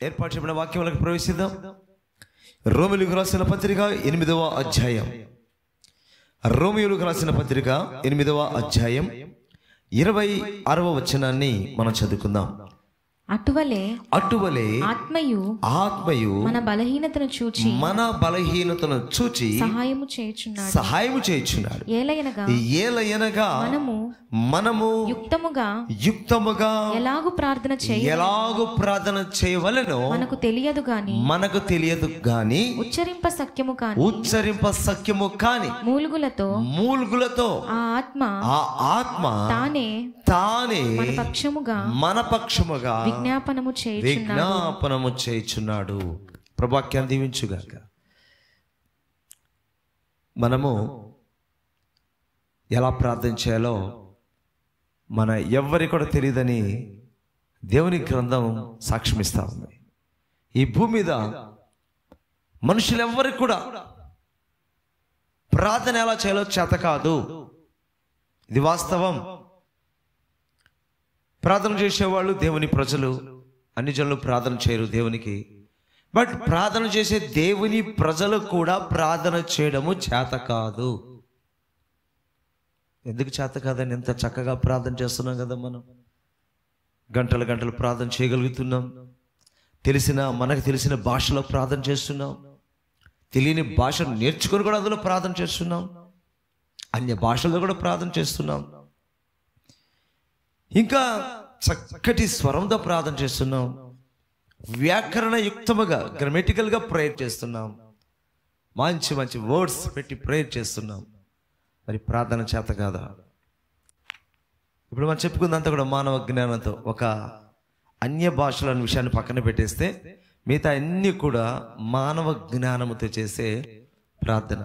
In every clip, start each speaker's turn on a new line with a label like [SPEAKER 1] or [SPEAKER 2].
[SPEAKER 1] ఏర్పాటు చేయబడిన వాక్యములకు ప్రవేశిద్దాం. రోమీయులకు రాసిన పత్రిక 8వ అధ్యాయం. రోమీయులకు రాసిన పత్రిక 8వ అధ్యాయం 26వ వచనాన్ని మనం చదువుకుందాం.
[SPEAKER 2] అటువలే ఆత్మయు మన బలహీనతను చూచి సహాయము చేయుచున్నాడు.
[SPEAKER 1] ఏలయనగా మనము యుక్తముగా ఎలాగు ప్రార్థన చేయవలెనో మనకు తెలియదు గాని ఉచ్చరింప సఖ్యము కాని మూలుగులతో ఆ ఆత్మ తానే మన పక్షముగా విజ్ఞాపనము చేయుచున్నాడు. ప్రభువాక్యాన్ని దీవించుగాక. మనము ఎలా ప్రార్థన చేయాలో మన ఎవ్వరికి కూడా తెలియదని దేవుని గ్రంథం సాక్ష్యమిస్తా ఉంది. ఈ భూమి మీద మనుషులెవ్వరికి కూడా ప్రార్థన ఎలా చేయాలో చేత కాదు. ఇది వాస్తవం. ప్రార్థన చేసేవాళ్ళు దేవుని ప్రజలు, అన్ని జనులు ప్రార్థన చేయరు దేవునికి. బట్ ప్రార్థన చేసే దేవుని ప్రజలు కూడా ప్రార్థన చేయడము చేత కాదు. ఎందుకు చేత కాదని? ఎంత చక్కగా ప్రార్థన చేస్తున్నాం కదా. మనం గంటలు ప్రార్థన చేయగలుగుతున్నాం. మనకు తెలిసిన భాషలో ప్రార్థన చేస్తున్నాం. తెలియని భాష నేర్చుకొని కూడా అందులో ప్రార్థన చేస్తున్నాం. అన్య భాషల్లో కూడా ప్రార్థన చేస్తున్నాం. ఇంకా చక్కటి స్వరంతో ప్రార్థన చేస్తున్నాం. వ్యాకరణ యుక్తముగా గ్రామటికల్గా ప్రేయర్ చేస్తున్నాం. మంచి వర్డ్స్ పెట్టి ప్రేయర్ చేస్తున్నాం. మరి ప్రార్థన చేత కాదా? ఇప్పుడు మనం చెప్పుకుందంతా కూడా మానవ జ్ఞానంతో, ఒక అన్య భాషల విషయాన్ని పక్కన పెట్టేస్తే మిగతా అన్ని కూడా మానవ జ్ఞానముతో చేసే ప్రార్థన.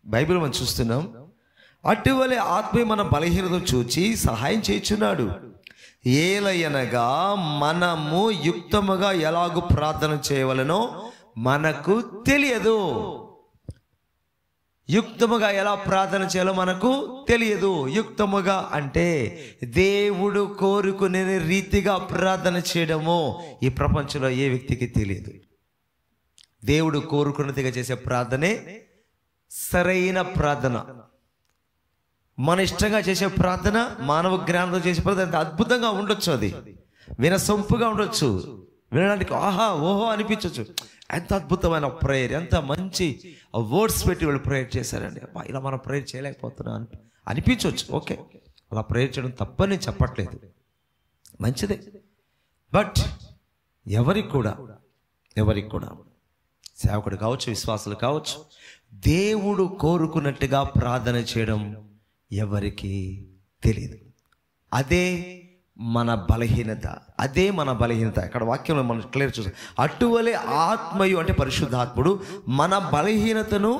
[SPEAKER 1] బైబిల్ మనం చూస్తున్నాం. అటువలే ఆత్మ మన బలహీనత చూచి సహాయం చేయుచున్నాడు. ఏలయనగా మనము యుక్తముగా ఎలాగూ ప్రార్థన చేయవలనో మనకు తెలియదు. యుక్తముగా ఎలా ప్రార్థన చేయాలో మనకు తెలియదు. యుక్తముగా అంటే దేవుడు కోరుకునే రీతిగా ప్రార్థన చేయడము ఈ ప్రపంచంలో ఏ వ్యక్తికి తెలియదు. దేవుడు కోరుకున్నదిగా చేసే ప్రార్థనే సరైన ప్రార్థన. మన ఇష్టంగా చేసే ప్రార్థన, మానవ జ్ఞానంతో చేసే ప్రార్థన ఎంత అద్భుతంగా ఉండొచ్చు. అది వినసొంపుగా ఉండొచ్చు, వినడానికి ఆహా ఓహో అనిపించవచ్చు. ఎంత అద్భుతమైన ప్రేయర్, ఎంత మంచి వర్డ్స్ పెట్టి వాళ్ళు ప్రేయర్ చేశారండి. ఇలా మనం ప్రేయర్ చేయలేకపోతున్నాం అనిపించవచ్చు. ఓకే, అలా ప్రేయర్ చేయడం తప్పని చెప్పట్లేదు, మంచిదే. బట్ ఎవరికి కూడా సేవకుడు కావచ్చు, విశ్వాసులు కావచ్చు, దేవుడు కోరుకున్నట్టుగా ప్రార్థన చేయడం ఎవరికి తెలియదు. అదే మన బలహీనత. ఇక్కడ వాక్యంలో మనం క్లియర్ చూస్తాం. అటువలే ఆత్మయు అంటే పరిశుద్ధాత్ముడు మన బలహీనతను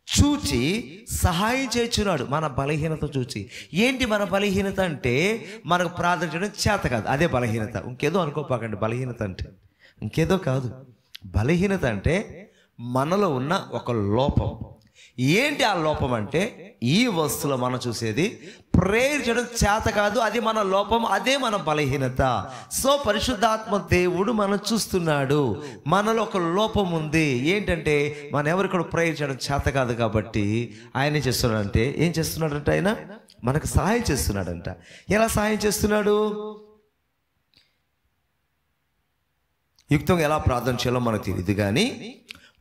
[SPEAKER 1] చూచి సహాయం చేయుచున్నాడు. మన బలహీనత చూచి. ఏంటి మన బలహీనత అంటే? మనకు ప్రార్థన చేయడం చేత కాదు, అదే బలహీనత. ఇంకేదో అనుకోపాకండి. బలహీనత అంటే ఇంకేదో కాదు. బలహీనత అంటే మనలో ఉన్న ఒక లోపం. ఏంటి ఆ లోపం అంటే, ఈ వస్తువులో మనం చూసేది ప్రేయర్ చేయడం చేత కాదు, అది మన లోపం, అదే మన బలహీనత. సో పరిశుద్ధాత్మ దేవుడు మనం చూస్తున్నాడు, మనలో ఒక లోపం ఉంది. ఏంటంటే మనం ఎవరికి కూడా ప్రేయర్ చేయడం చేత కాదు. కాబట్టి ఆయన ఏం చేస్తున్నాడంటే ఆయన మనకు సహాయం చేస్తున్నాడంట. ఎలా సహాయం చేస్తున్నాడు? యుక్తంగా ఎలా ప్రార్థన చేయాలో మనకు తెలియదు కానీ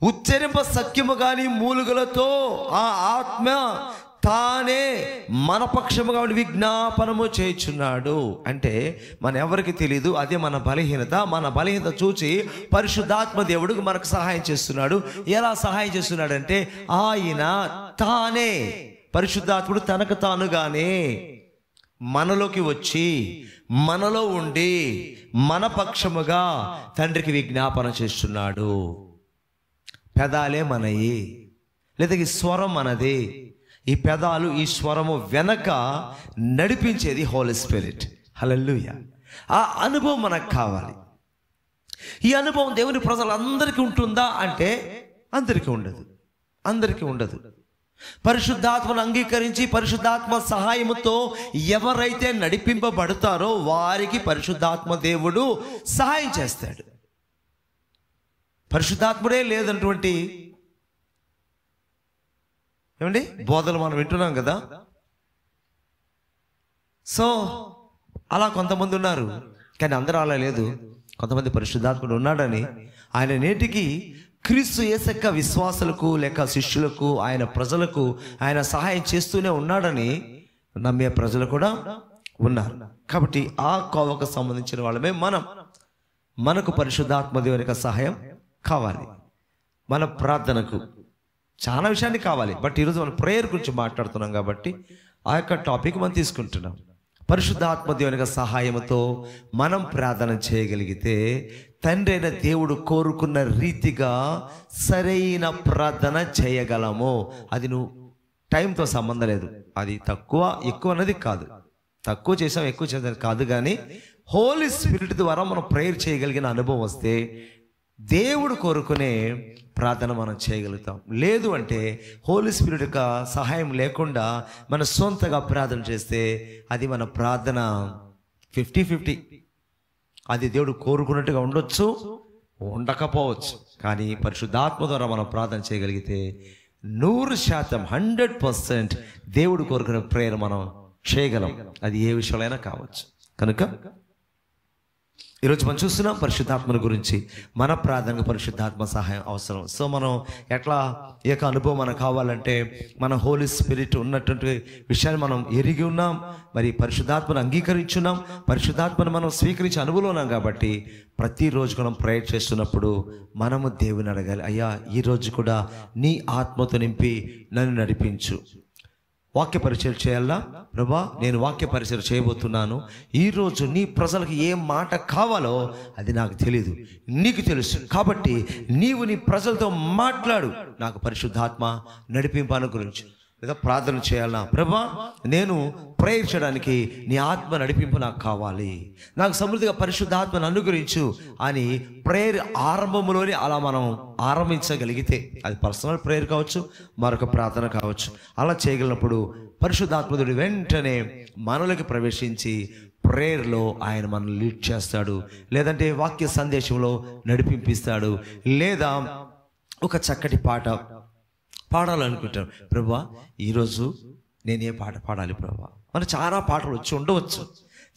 [SPEAKER 1] ఉచ్చరింప సఖ్యము కానీ మూలుగులతో ఆ ఆత్మ తానే మన పక్షముగా విజ్ఞాపనము చేయుచున్నాడు. అంటే మన ఎవరికి తెలియదు, అదే మన బలహీనత. మన బలహీనత చూచి పరిశుద్ధాత్మ దేవుడు మనకు సహాయం చేస్తున్నాడు. ఎలా సహాయం చేస్తున్నాడంటే ఆయన తానే, పరిశుద్ధాత్ముడు తనకు తానుగానే మనలోకి వచ్చి మనలో ఉండి మన పక్షముగా తండ్రికి విజ్ఞాపన చేస్తున్నాడు. పెదాలే మనయి, లేదా ఈ స్వరం మనది. ఈ పెదాలు, ఈ స్వరము వెనక నడిపించేది హోలీ స్పిరిట్. హల్లెలూయా. ఆ అనుభవం మనకు కావాలి. ఈ అనుభవం దేవుని ప్రజలందరికీ ఉంటుందా అంటే అందరికీ ఉండదు. పరిశుద్ధాత్మను అంగీకరించి పరిశుద్ధాత్మ సహాయముతో ఎవరైతే నడిపింపబడతారో వారికి పరిశుద్ధాత్మ దేవుడు సహాయం చేస్తాడు. పరిశుద్ధాత్ముడే లేదన్నటువంటి ఏమండి బోధలు మనం వింటున్నాం కదా. సో అలా కొంతమంది ఉన్నారు, కానీ అందరూ అలా లేదు. కొంతమంది పరిశుద్ధాత్ముడు ఉన్నాడని ఆయన నేటికి క్రీస్తు యేసక్క విశ్వాసులకు లేక శిష్యులకు ఆయన ప్రజలకు ఆయన సహాయం చేస్తూనే ఉన్నాడని నమ్మే ప్రజలు కూడా ఉన్నారు. కాబట్టి ఆ కోవకు సంబంధించిన వాళ్ళమే మనకు పరిశుద్ధాత్మ దేవుని యొక్క సహాయం కావాలి. మన ప్రార్థనకు చాలా విషయాన్ని కావాలి. బట్ ఈరోజు మనం ప్రేయర్ గురించి మాట్లాడుతున్నాం కాబట్టి ఆ యొక్క టాపిక్ మనం తీసుకుంటున్నాం. పరిశుద్ధాత్మ దేవుని యొక్క సహాయంతో మనం ప్రార్థన చేయగలిగితే తండ్రి అయిన దేవుడు కోరుకున్న రీతిగా సరైన ప్రార్థన చేయగలము. అది నువ్వు టైంతో సంబంధం లేదు. అది తక్కువ ఎక్కువ అనేది కాదు, తక్కువ చేసాం ఎక్కువ చేసాం కాదు, కానీ హోలీ స్పిరిట్ ద్వారా మనం ప్రేయర్ చేయగలిగిన అనుభవం వస్తే దేవుడు కోరుకునే ప్రార్థన మనం చేయగలుగుతాం. లేదు అంటే హోలీ స్పిరిట్ యొక్క సహాయం లేకుండా మన సొంతగా ప్రార్థన చేస్తే అది మన ప్రార్థన 50-50. అది దేవుడు కోరుకున్నట్టుగా ఉండొచ్చు, ఉండకపోవచ్చు. కానీ పరిశుద్ధాత్మ ద్వారా మనం ప్రార్థన చేయగలిగితే 100% 100% దేవుడు కోరుకునే ప్రేయర్ మనం చేయగలం. అది ఏ విషయంలో కావచ్చు. కనుక ఈరోజు మనం చూస్తున్నాం పరిశుద్ధాత్మల గురించి. మన ప్రార్థనకు పరిశుద్ధాత్మ సహాయం అవసరం. సో మనం ఎట్లా ఈ యొక్క అనుభవం మనకు కావాలంటే మన హోలీ స్పిరిట్ ఉన్నటువంటి విషయాన్ని మనం ఎరిగి ఉన్నాం, మరి పరిశుద్ధాత్మను అంగీకరించున్నాం, పరిశుద్ధాత్మను మనం స్వీకరించి అనుభవం ఉన్నాం. కాబట్టి ప్రతిరోజు మనం ప్రేయర్ చేస్తున్నప్పుడు మనము దేవుని అడగాలి, అయ్యా ఈరోజు కూడా నీ ఆత్మతో నింపి నన్ను నడిపించు. వాక్య పరిచయం చేయాలా ప్రభా, నేను వాక్య పరిచయం చేయబోతున్నాను. ఈరోజు నీ ప్రజలకు ఏ మాట కావాలో అది నాకు తెలియదు, నీకు తెలుసు. కాబట్టి నీవు నీ ప్రజలతో మాట్లాడు, నాకు పరిశుద్ధాత్మ నడిపింపు అనుగ్రహించు. లేదా ప్రార్థన చేయాలా ప్రభా, నేను ప్రేయర్ చేయడానికి నీ ఆత్మ నడిపింపు నాకు కావాలి, నాకు సమృద్ధిగా పరిశుద్ధాత్మను అనుగ్రహించు అని ప్రేయర్ ఆరంభంలోనే అలా మనం ఆరంభించగలిగితే, అది పర్సనల్ ప్రేయర్ కావచ్చు, మరొక ప్రార్థన కావచ్చు, అలా చేయగలిగినప్పుడు పరిశుద్ధాత్ముడు వెంటనే మనలోకి ప్రవేశించి ప్రేయర్లో ఆయన మనల్ని లీడ్ చేస్తాడు. లేదంటే వాక్య సందేశంలో నడిపింపిస్తాడు. లేదా ఒక చక్కటి పాట పాడాలనుకుంటాం, ప్రభా ఈరోజు నేను ఏ పాట పాడాలి ప్రభా. మనకు చాలా పాటలు వచ్చి ఉండవచ్చు,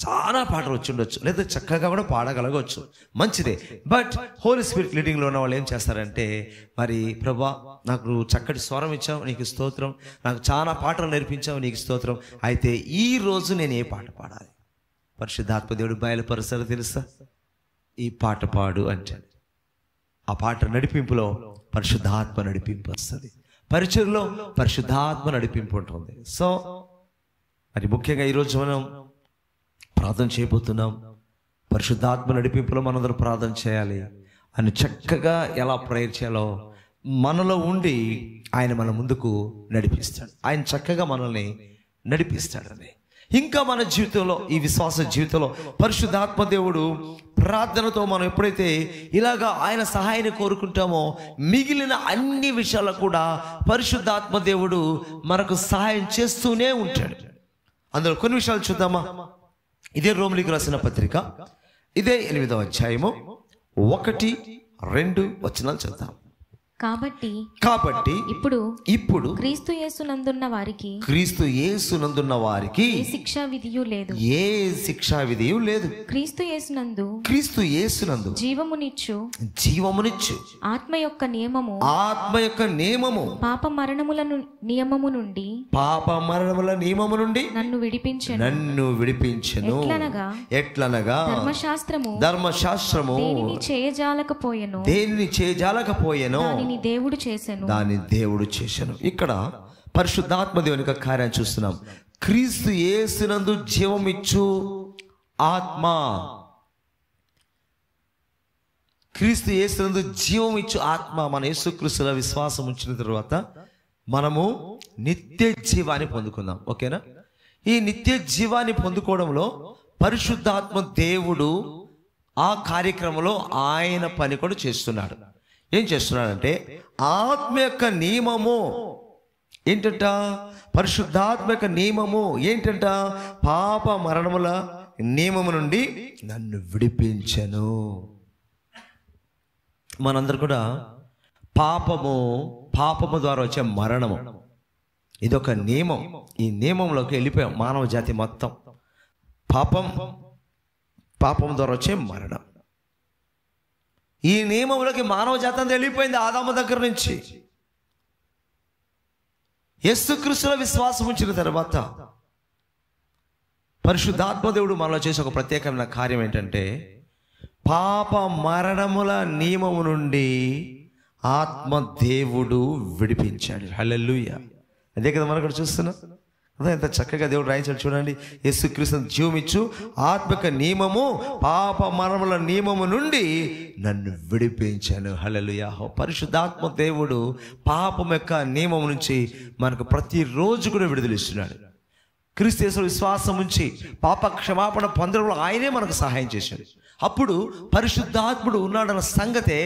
[SPEAKER 1] చాలా పాటలు వచ్చి ఉండొచ్చు, లేదా చక్కగా కూడా పాడగలగవచ్చు, మంచిదే. బట్ హోలీ స్పిరిట్ లీడింగ్లో ఉన్న వాళ్ళు ఏం చేస్తారంటే, మరి ప్రభా నాకు చక్కటి స్వరం ఇచ్చావు నీకు స్తోత్రం, నాకు చాలా పాటలు నేర్పించావు నీకు స్తోత్రం, అయితే ఈ రోజు నేను ఏ పాట పాడాలి? పరిశుద్ధాత్మ దేవుడు బయలుపరుస్తాడు తెలుసా, ఈ పాట పాడు అంటే ఆ పాట నడిపింపులో పరిశుద్ధాత్మ నడిపింపు వస్తుంది, పరిచర్లో పరిశుద్ధాత్మ నడిపింపు ఉంటుంది. సో మరి ముఖ్యంగా ఈరోజు మనం ప్రార్థన చేయబోతున్నాం. పరిశుద్ధాత్మ నడిపింపులో మనందరం ప్రార్థన చేయాలి అని చక్కగా ఎలా ప్రేయర్ చేయాలో మనలో ఉండి ఆయన మన ముందుకు నడిపిస్తాడు. ఆయన చక్కగా మనల్ని నడిపిస్తాడని. ఇంకా మన జీవితంలో, ఈ విశ్వాస జీవితంలో పరిశుద్ధాత్మ దేవుడు ప్రార్థనతో మనం ఎప్పుడైతే ఇలాగా ఆయన సహాయాన్ని కోరుకుంటామో మిగిలిన అన్ని విషయాల్లో కూడా పరిశుద్ధాత్మ దేవుడు మనకు సహాయం చేస్తూనే ఉంటాడు. అందులో కొన్ని విషయాలు చూద్దామా? ఇదే రోమిలికి రాసిన పత్రిక, ఇదే 8వ అధ్యాయము 1-2 వచనాలు చదువుతాం.
[SPEAKER 2] కాబట్టి ఇప్పుడు క్రీస్తు యేసునందున్న వారికి ఏ శిక్షా విధియు లేదు. క్రీస్తు యేసునందు జీవమునిచ్చు ఆత్మ యొక్క నియమము పాప మరణముల నియమము నుండి నన్ను విడిపించెను. ఎట్లనగా ధర్మశాస్త్రము దేనిని చేయజాలకపోయెను దాన్ని దేవుడు చేశాను. ఇక్కడ పరిశుద్ధాత్మ దేవుని యొక్క కార్యాన్ని చూస్తున్నాం. క్రీస్తు యేసునందు జీవమిచ్చు ఆత్మ, క్రీస్తు యేసునందు జీవమిచ్చు ఆత్మ. మన యేసుక్రీస్తుల విశ్వాసం ఉంచిన తర్వాత మనము నిత్య జీవాన్ని పొందుకుందాం. ఓకేనా? ఈ నిత్య జీవాన్ని పొందుకోవడంలో పరిశుద్ధాత్మ దేవుడు ఆ కార్యక్రమంలో ఆయన పని కూడా చేస్తున్నాడు. ఏం చేస్తున్నాడంటే, ఆత్మ యొక్క నియమము ఏంటంట? పరిశుద్ధాత్మ యొక్క నియమము ఏంటంట? పాప మరణముల నియమము నుండి నన్ను విడిపించెను.
[SPEAKER 1] మనందరూ కూడా పాపము ద్వారా వచ్చే మరణము ఇదొక నియమం. ఈ నియమంలోకి వెళ్ళిపోయాం మానవ జాతి మొత్తం. పాపం ద్వారా వచ్చే మరణం, ఈ నియమంలోకి మానవ జాతి అంతా వెళ్ళిపోయింది. ఆదాము దగ్గర నుంచి యేసుక్రీస్తులో విశ్వాసం ఉంచిన తర్వాత పరిశుద్ధాత్మ దేవుడు మనలో చేసే ఒక ప్రత్యేకమైన కార్యం ఏంటంటే, పాప మరణముల నియమము నుండి ఆత్మ దేవుడు విడిపించాడు. హల్లెలూయా. అదే కదా మనం ఇక్కడ చూస్తున్నాం. అదే ఎంత చక్కగా దేవుడు రాయించాడు చూడండి. యేసుక్రీస్తును జీవమిచ్చు ఆత్మిక నియమము పాప మరణముల నియమము నుండి నన్ను విడిపించాను. హల్లెలూయా. పరిశుద్ధాత్మ దేవుడు పాపం యొక్క నియమం నుంచి మనకు ప్రతిరోజు కూడా విడుదలిస్తున్నాడు. క్రీస్తు యేసులో విశ్వాసం ఉంచి పాప క్షమాపణ పొందడంలో ఆయనే మనకు సహాయం చేశాడు. అప్పుడు పరిశుద్ధాత్ముడు ఉన్నాడన్న సంగతే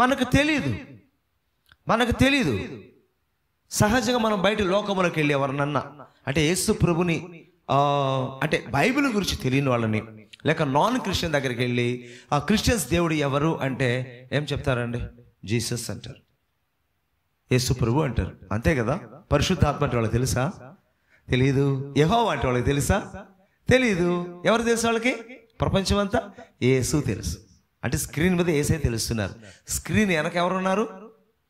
[SPEAKER 1] మనకు తెలియదు. సహజంగా మనం బయట లోకములకు వెళ్ళి ఎవరినన్నా అంటే యేసు ప్రభుని అంటే బైబిల్ గురించి తెలియని వాళ్ళని, లేక నాన్ క్రిస్టియన్ దగ్గరికి వెళ్ళి ఆ క్రిస్టియన్స్ దేవుడు ఎవరు అంటే ఏం చెప్తారండి? జీసస్ అంటారు, యేసు ప్రభు అంటారు, అంతే కదా. పరిశుద్ధాత్మ అంటే వాళ్ళకి తెలుసా? తెలీదు. యెహోవా అంటే వాళ్ళకి తెలుసా? తెలీదు. ఎవరు తెలుసు వాళ్ళకి? ప్రపంచం అంతా యేసు తెలుసు. అంటే స్క్రీన్ మీద యేసే తెలుస్తున్నారు. స్క్రీన్ వెనక ఎవరున్నారు?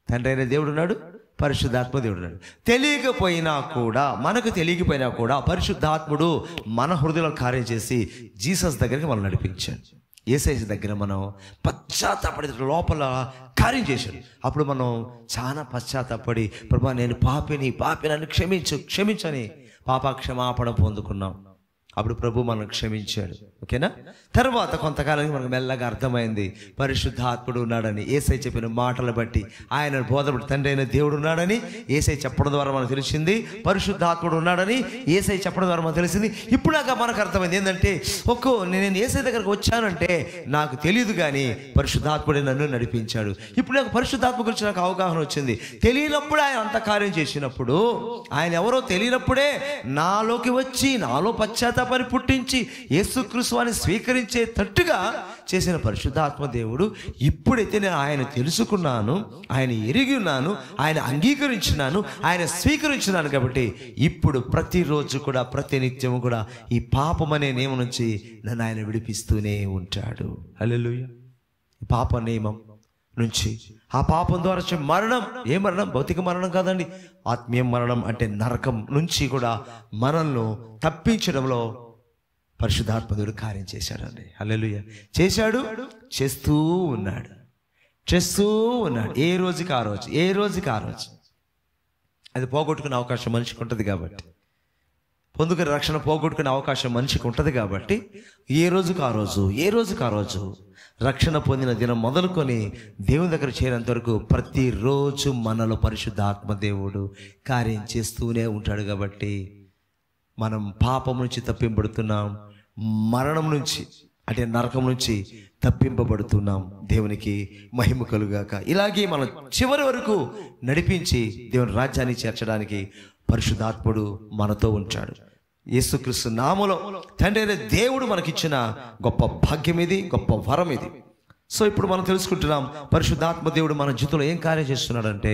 [SPEAKER 1] తండ్రి అయిన దేవుడు ఉన్నాడు, పరిశుద్ధాత్మ దేవుడు ఉన్నాడు. మనకు తెలియకపోయినా కూడా పరిశుద్ధాత్ముడు మన హృదయంలో కార్యం చేసి జీసస్ దగ్గరికి మనం నడిపించాడు. యేసయ్య దగ్గర మనం పశ్చాత్తాపడి లోపల కార్యం చేశాడు. అప్పుడు మనం చాలా పశ్చాత్తాపడి, ప్రభా నేను పాపిని నన్ను క్షమించని పాప క్షమాపణ పొందుకున్నాం. అప్పుడు ప్రభు మనల్ని క్షమించాడు. ఓకేనా? తర్వాత కొంతకాలానికి మనకు మెల్లగా అర్థమైంది పరిశుద్ధాత్ముడు ఉన్నాడని. యేసయ్య చెప్పిన మాటలు బట్టి, ఆయన బోధ బట్టి తండ్రి అయిన దేవుడు ఉన్నాడని యేసయ్య చెప్పడం ద్వారా మనకు తెలిసింది. పరిశుద్ధాత్ముడు ఉన్నాడని యేసయ్య చెప్పడం ద్వారా మనకు తెలిసింది. ఇప్పుడు మనకు అర్థమైంది ఏంటంటే, నేను యేసయ్య దగ్గరకు వచ్చానంటే నాకు తెలియదు, కానీ పరిశుద్ధాత్ముడే నన్ను నడిపించాడు. ఇప్పుడు నాకు పరిశుద్ధాత్మ గురించి నాకు అవగాహన వచ్చింది. తెలియనప్పుడు ఆయన అంత కార్యం చేసినప్పుడు, ఆయన ఎవరో తెలియనప్పుడే నాలోకి వచ్చి నాలో పశ్చాత్తాప పుట్టించి యేసుక్రీస్తుని స్వీకరించేటట్టుగా చేసిన పరిశుద్ధాత్మ దేవుడు, ఇప్పుడైతే నేను ఆయన తెలుసుకున్నాను, ఆయన ఎరిగి ఉన్నాను, ఆయన అంగీకరించినాను, ఆయన స్వీకరించినాను కాబట్టి ఇప్పుడు ప్రతిరోజు కూడా ప్రతినిత్యము కూడా ఈ పాపం అనే నియమం నుంచి నన్ను ఆయన విడిపిస్తూనే ఉంటాడు. హల్లెలూయా. పాప నియమం నుంచి, ఆ పాపం ద్వారా వచ్చే మరణం, ఏ మరణం? భౌతిక మరణం కాదండి, ఆత్మీయ మరణం. అంటే నరకం నుంచి కూడా మనల్ని తప్పించడంలో పరిశుద్ధాత్మ దేవుడు కార్యం చేశాడండి. హల్లెలూయా. చేస్తూ ఉన్నాడు. ఏ రోజుకి ఆ రోజు అది పోగొట్టుకునే అవకాశం మనిషికి ఉంటుంది కాబట్టి, పొందుకునే రక్షణ పోగొట్టుకునే అవకాశం మనిషికి ఉంటుంది కాబట్టి, ఏ రోజుకి ఆ రోజు రక్షణ పొందిన దినం మొదలుకొని దేవుని దగ్గర చేరేంత వరకు ప్రతిరోజు మనలో పరిశుద్ధాత్మ దేవుడు కార్యం చేస్తూనే ఉంటాడు. కాబట్టి మనం పాపం నుంచి తప్పింపబడుతున్నాం, మరణం నుంచి అంటే నరకం నుంచి తప్పింపబడుతున్నాం. దేవునికి మహిమ కలుగాక. ఇలాగే మనం చివరి వరకు నడిపించి దేవుని రాజ్యాన్ని చేర్చడానికి పరిశుద్ధాత్ముడు మనతో ఉంటాడు. యేసుక్రీస్తు నామములో తండ్రి అయిన దేవుడు మనకిచ్చిన గొప్ప భాగ్యం ఇది, గొప్ప వరం ఇది. సో ఇప్పుడు మనం తెలుసుకుంటున్నాం పరిశుద్ధాత్మ దేవుడు మన జీవితంలో ఏం కార్యం చేస్తున్నాడంటే,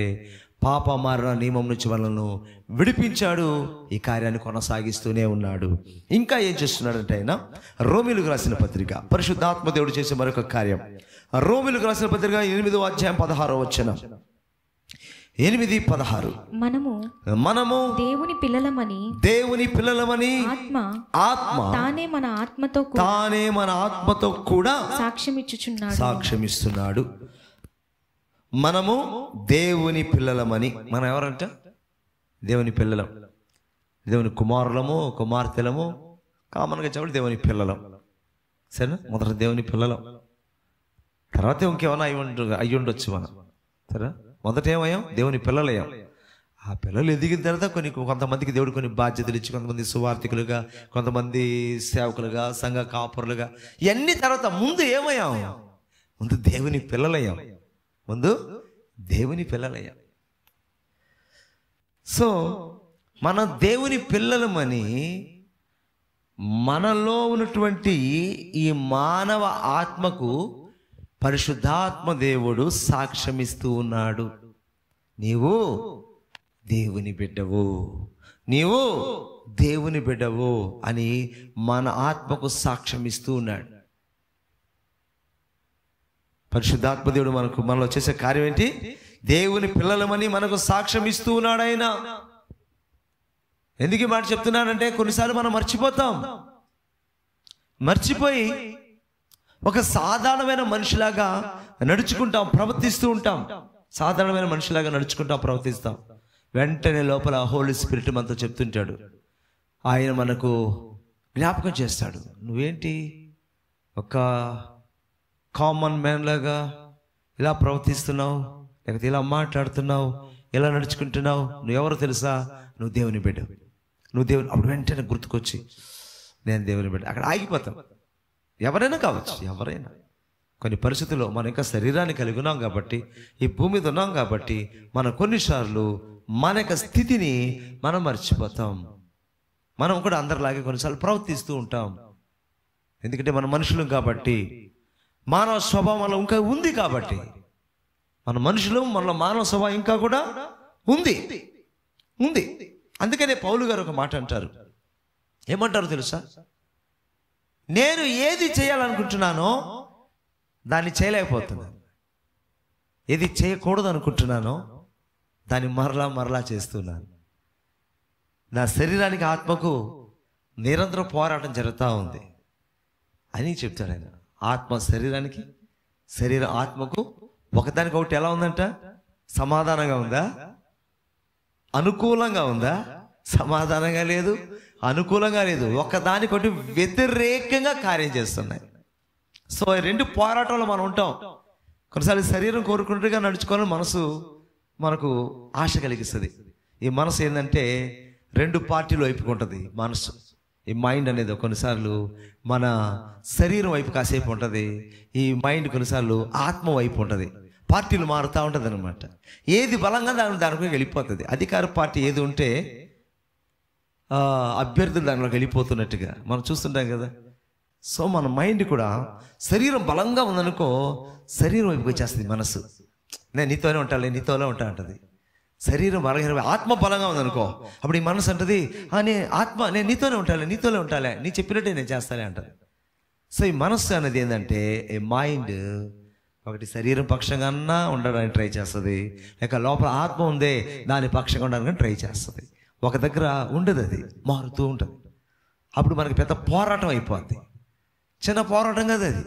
[SPEAKER 1] పాప మరణ నియమం నుంచి మనల్ని విడిపించాడు. ఈ కార్యాన్ని కొనసాగిస్తూనే ఉన్నాడు. ఇంకా ఏం చేస్తున్నాడంటే, ఆయన రోమీయులకు రాసిన పత్రిక, పరిశుద్ధాత్మ దేవుడు చేసే మరొక కార్యం. రోమీయులకు రాసిన పత్రిక 8వ అధ్యాయం 16వ వచనం. 8:16 మనము దేవుని పిల్లలమని ఆత్మ తానే మన ఆత్మతో కూడా సాక్ష్యమిస్తున్నాడు. మనము దేవుని పిల్లలమని. మనం ఎవరంట? దేవుని పిల్లలం, దేవుని కుమారులము, కుమార్తెలము. కామన్గా చెప్పండి దేవుని పిల్లలం. సరేనా? మొదట దేవుని పిల్లలం, తర్వాత ఇంకేమైనా అయి ఉండొచ్చు మనం. సరే, మొదట ఏమయ్యాం? దేవుని పిల్లలయ్యాం. ఆ పిల్లలు ఎదిగిన తర్వాత కొంతమందికి దేవుడు కొన్ని బాధ్యతలు ఇచ్చి, కొంతమంది సువార్థికులుగా, కొంతమంది సేవకులుగా, సంఘ కాపురులుగా, ఇవన్నీ తర్వాత ముందు ఏమయ్యాం? ముందు దేవుని పిల్లలయ్యాం. సో మన దేవుని పిల్లలమని మనలో ఉన్నటువంటి ఈ మానవ ఆత్మకు పరిశుద్ధాత్మ దేవుడు సాక్ష్యమిస్తూ ఉన్నాడు, నీవు దేవుని బిడ్డవు, నీవు దేవుని బిడ్డవు అని మన ఆత్మకు సాక్ష్యం ఇస్తూ ఉన్నాడు. పరిశుద్ధాత్మ దేవుడు మనలో చేసే కార్యం ఏంటి? దేవుని పిల్లలమని మనకు సాక్ష్యం ఇస్తూ ఉన్నాడు ఆయన. ఎందుకు ఈ మాట చెప్తున్నానంటే కొన్నిసార్లు మనం మర్చిపోయి ఒక సాధారణమైన మనిషిలాగా నడుచుకుంటాం, ప్రవర్తిస్తూ ఉంటాం. సాధారణమైన మనిషిలాగా నడుచుకుంటాం, ప్రవర్తిస్తాం. వెంటనే లోపల హోలీ స్పిరిట్ మనతో చెప్తుంటాడు, ఆయన మనకు జ్ఞాపకం చేస్తాడు, నువ్వేంటి ఒక కామన్ మ్యాన్ లాగా ఇలా ప్రవర్తిస్తున్నావు, లేకపోతే ఇలా మాట్లాడుతున్నావు, ఇలా నడుచుకుంటున్నావు, నువ్వెవరో తెలుసా? నువ్వు దేవుని బిడ్డ, నువ్వు దేవుని. అప్పుడు వెంటనే గుర్తుకొచ్చి నేను దేవుని బిడ్డ. అక్కడ ఆగిపోతాం. ఎవరైనా కావచ్చు, ఎవరైనా. కొన్ని పరిస్థితుల్లో మనం ఇంకా శరీరాన్ని కలిగి ఉన్నాం కాబట్టి, ఈ భూమి మీద ఉన్నాం కాబట్టి, మనం కొన్నిసార్లు మన యొక్క స్థితిని మనం మర్చిపోతాం. మనం కూడా అందరిలాగే కొన్నిసార్లు ప్రవర్తిస్తూ ఉంటాం. ఎందుకంటే మన మనుషులం కాబట్టి, మానవ స్వభావం మనలో ఇంకా ఉంది కాబట్టి, మన మనుషులు మనలో మానవ స్వభావం ఇంకా కూడా ఉంది. అందుకనే పౌలు గారు ఒక మాట అంటారు. ఏమంటారు తెలుసా? నేను ఏది చేయాలనుకుంటున్నానో దాన్ని చేయలేకపోతున్నాను, ఏది చేయకూడదు అనుకుంటున్నానో దాన్ని మరలా చేస్తున్నాను. నా శరీరానికి ఆత్మకు నిరంతరం పోరాటం జరుగుతూ ఉంది అని చెప్తాడు ఆయన. ఆత్మ శరీరానికి, శరీరం ఆత్మకు ఒకదానికొకటి ఎలా ఉందంట? సమాధానంగా ఉందా? అనుకూలంగా ఉందా? సమాధానంగా లేదు, అనుకూలంగా లేదు. ఒకదానికొకటి వ్యతిరేకంగా కార్యం చేస్తున్నాయి. సో ఈ రెండు పోరాటంలో మనం ఉంటాం. కొన్నిసార్లు శరీరం కోరుకున్నట్టుగా నడుచుకోవాలని మనసు మనకు ఆశ కలిగిస్తుంది. ఈ మనసు ఏంటంటే రెండు పార్టీలు వైపుకుంటుంది మనసు. ఈ మైండ్ అనేది కొన్నిసార్లు మన శరీరం వైపు కాసేపు ఉంటుంది, ఈ మైండ్ కొన్నిసార్లు ఆత్మ వైపు ఉంటుంది. పార్టీలు మారుతూ ఉంటుంది అనమాట. ఏది బలంగా దానికి వెళ్ళిపోతుంది. అధికార పార్టీ ఏది ఉంటే అభ్యర్థులు దానిలోకి వెళ్ళిపోతున్నట్టుగా మనం చూస్తుంటాం కదా. సో మన మైండ్ కూడా శరీరం బలంగా ఉందనుకో, శరీరం వైపుకి వచ్చేస్తుంది మనసు. నేను నీతోనే ఉంటాలే, నీతోనే ఉంటా అంటది. శరీరం బలంగా, ఆత్మ బలంగా ఉందనుకో, అప్పుడు ఈ మనసు అంటది, నేను నీతోనే ఉంటాలే, నీ చెప్పినట్టే నేను చేస్తానే అంటది. సో ఈ మనస్సు అనేది ఏంటంటే ఈ మైండ్ ఒకటి శరీరం పక్షంగా ఉండడానికి ట్రై చేస్తుంది, లేక లోపల ఆత్మ ఉందే దాని పక్షంగా ఉండడానికి ట్రై చేస్తుంది. ఒక దగ్గర ఉండదు, అది మారుతూ ఉంటుంది. అప్పుడు మనకి పెద్ద పోరాటం అయిపోద్ది. చిన్న పోరాటం కదా, అది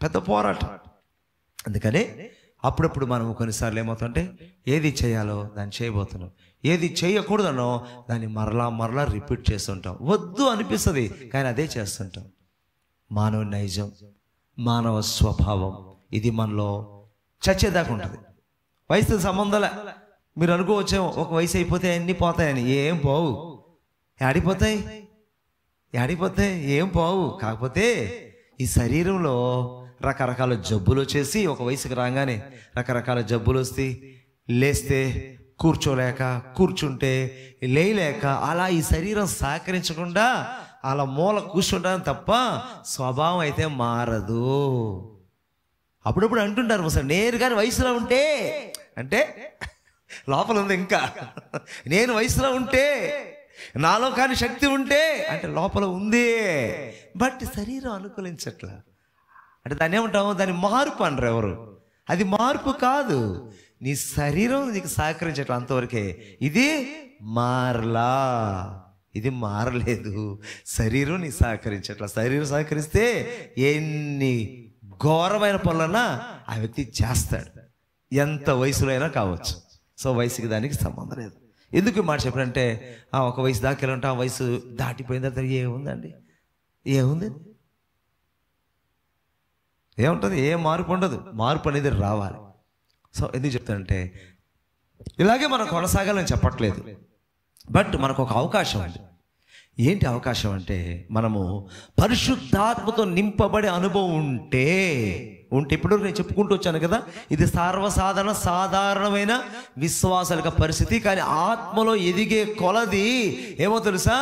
[SPEAKER 1] పెద్ద పోరాటం. అందుకనే అప్పుడప్పుడు మనం కొన్నిసార్లు ఏమవుతుంటే ఏది చేయాలో దాన్ని చేయబోతున్నాం, ఏది చేయకూడదనో దాన్ని మరలా రిపీట్ చేస్తుంటాం. వద్దు అనిపిస్తుంది కానీ అదే చేస్తుంటాం. మానవ నైజం, మానవ స్వభావం ఇది మనలో చచ్చేదాకా ఉంటుంది. వయసు సంబంధాలే. మీరు అనుకోవచ్చేమో ఒక వయసు అయిపోతే అన్నీ పోతాయని. ఏం పోవు, ఆడిపోతాయి, ఏం పోవు. కాకపోతే ఈ శరీరంలో రకరకాల జబ్బులు వచ్చేసి ఒక వయసుకి రాగానే రకరకాల జబ్బులు వస్తాయి. లేస్తే కూర్చోలేక, కూర్చుంటే లేయలేక, అలా ఈ శరీరం సహకరించకుండా అలా మూల కూర్చుంటాను తప్ప స్వభావం అయితే మారదు. అప్పుడప్పుడు అంటుంటారు అసలు నేరుగానే వయసులో ఉంటే అంటే లోపల ఉంది ఇంకా, నేను వయసులో ఉంటే నాలో కానీ శక్తి ఉంటే అంటే లోపల ఉంది, బట్ శరీరం అనుకూలించట్లా. అంటే దాన్ని ఏమంటాము? దాన్ని మార్పు అనరు ఎవరు. అది మార్పు కాదు, నీ శరీరం నీకు సహకరించట్లా అంతవరకే. ఇది మారలేదు. శరీరం నీకు సహకరించట్లా. శరీరం సహకరిస్తే ఎన్ని ఘోరమైన పనులన్నా ఆ వ్యక్తి చేస్తాడు, ఎంత వయసులో అయినా కావచ్చు. సో వయసుకి దానికి సంబంధం లేదు. ఎందుకు మాట చెప్పారంటే ఒక వయసు దాకా వెళ్ళంటే ఆ వయసు దాటిపోయిన తర్వాత ఏముందండి, ఏముంటుంది? ఏ మార్పు ఉండదు. మార్పు అనేది రావాలి. సో ఎందుకు చెప్తానంటే ఇలాగే మనం కొనసాగాలని చెప్పట్లేదు, బట్ మనకు ఒక అవకాశం ఉంది. ఏంటి అవకాశం అంటే మనము పరిశుద్ధాత్మతో నింపబడే అనుభవం ఉంటే ఇప్పుడు నేను చెప్పుకుంటూ వచ్చాను కదా, ఇది సాధారణమైన విశ్వాసాల పరిస్థితి. కానీ ఆత్మలో ఎదిగే కొలది ఏమో తెలుసా?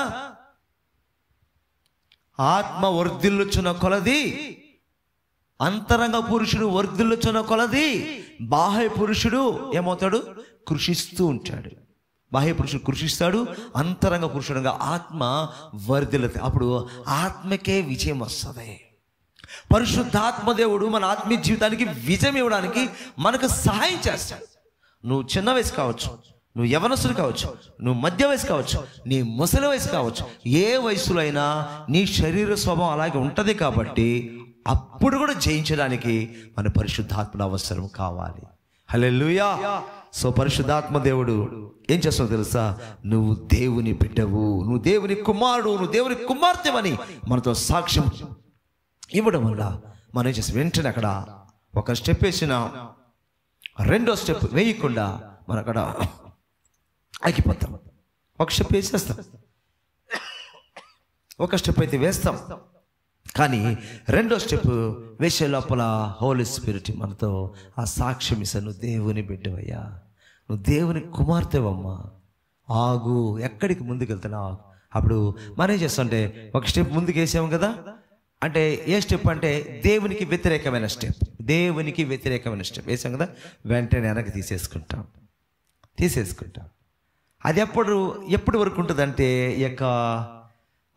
[SPEAKER 1] ఆత్మ వర్ధిల్లుచున్న కొలది అంతరంగ పురుషుడు వర్ధిల్లుచున్న కొలది బాహ్య పురుషుడు ఏమవుతాడు? కృషిస్తూ ఉంటాడు. బాహ్య పురుషుడు కృషిస్తాడు, అంతరంగ పురుషుడుగా ఆత్మ వర్ధిల్లుతుంది. అప్పుడు ఆత్మకే విజయం వస్తుంది. పరిశుద్ధాత్మ దేవుడు మన ఆత్మీయ జీవితానికి విజయం ఇవ్వడానికి మనకు సహాయం చేస్తాడు. నువ్వు చిన్న వయసు కావచ్చు, నువ్వు యవనస్తుడు కావచ్చు, నువ్వు మధ్య వయసు కావచ్చు, నీ ముసలి వయసు కావచ్చు, ఏ వయసులో అయినా నీ శరీర స్వభావం అలాగే ఉంటుంది. కాబట్టి అప్పుడు కూడా జయించడానికి మన పరిశుద్ధాత్మ అవసరం కావాలి. హల్లెలూయా. సో పరిశుద్ధాత్మ దేవుడు ఏం చేస్తావు తెలుసా? నువ్వు దేవుని బిడ్డవు, నువ్వు దేవుని కుమారుడు, నువ్వు దేవుని కుమార్తెవని మనతో సాక్ష్యం ఇవ్వడం వల్ల మనం ఏం చేస్తాం? వెంటనే అక్కడ ఒక స్టెప్ వేసిన రెండో స్టెప్ వేయకుండా మనం అక్కడ ఆగిపోతాం. ఒక స్టెప్ వేసేస్తాం, ఒక స్టెప్ అయితే వేస్తాం, కానీ రెండో స్టెప్ వేసే లోపల హోలీ స్పిరిట్ మనతో ఆ సాక్ష్యం ఇస్తాను. నువ్వు దేవుని బిడ్డవయ్యా, నువ్వు దేవుని కుమార్తెవమ్మా, ఆగు, ఎక్కడికి ముందుకెళ్తున్నావు? అప్పుడు మనం ఏం చేస్తామంటే ఒక స్టెప్ ముందుకు వేసాము కదా, అంటే ఏ స్టెప్ అంటే దేవునికి వ్యతిరేకమైన స్టెప్, దేవునికి వ్యతిరేకమైన స్టెప్ వేసాం కదా, వెంటనే వెనక్కి తీసేసుకుంటాం. అది ఎప్పటి వరకు ఉంటుందంటే ఈ యొక్క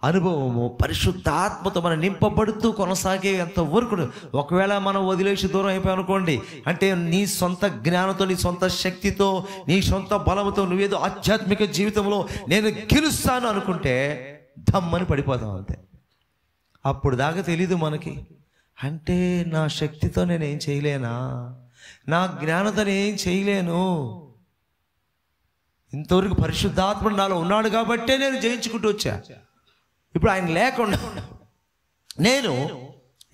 [SPEAKER 1] అనుభవము పరిశుద్ధాత్మతో మనం నింపబడుతూ కొనసాగేంత వరకు. ఒకవేళ మనం వదిలేసి దూరం అయిపోయాం అనుకోండి, అంటే నీ సొంత జ్ఞానంతో, నీ సొంత శక్తితో, నీ సొంత బలంతో నువ్వేదో ఆధ్యాత్మిక జీవితంలో నేను గెలుస్తాను అనుకుంటే దమ్మని పడిపోతాం అంతే. అప్పుడు దాకా తెలీదు మనకి, అంటే నా శక్తితో నేనేం చేయలేనా, నా జ్ఞానంతో నేనేం చేయలేను, ఇంతవరకు పరిశుద్ధాత్ముడు నాలో ఉన్నాడు కాబట్టే నేను జయించుకుంటూ వచ్చా, ఇప్పుడు ఆయన లేకుండా నేను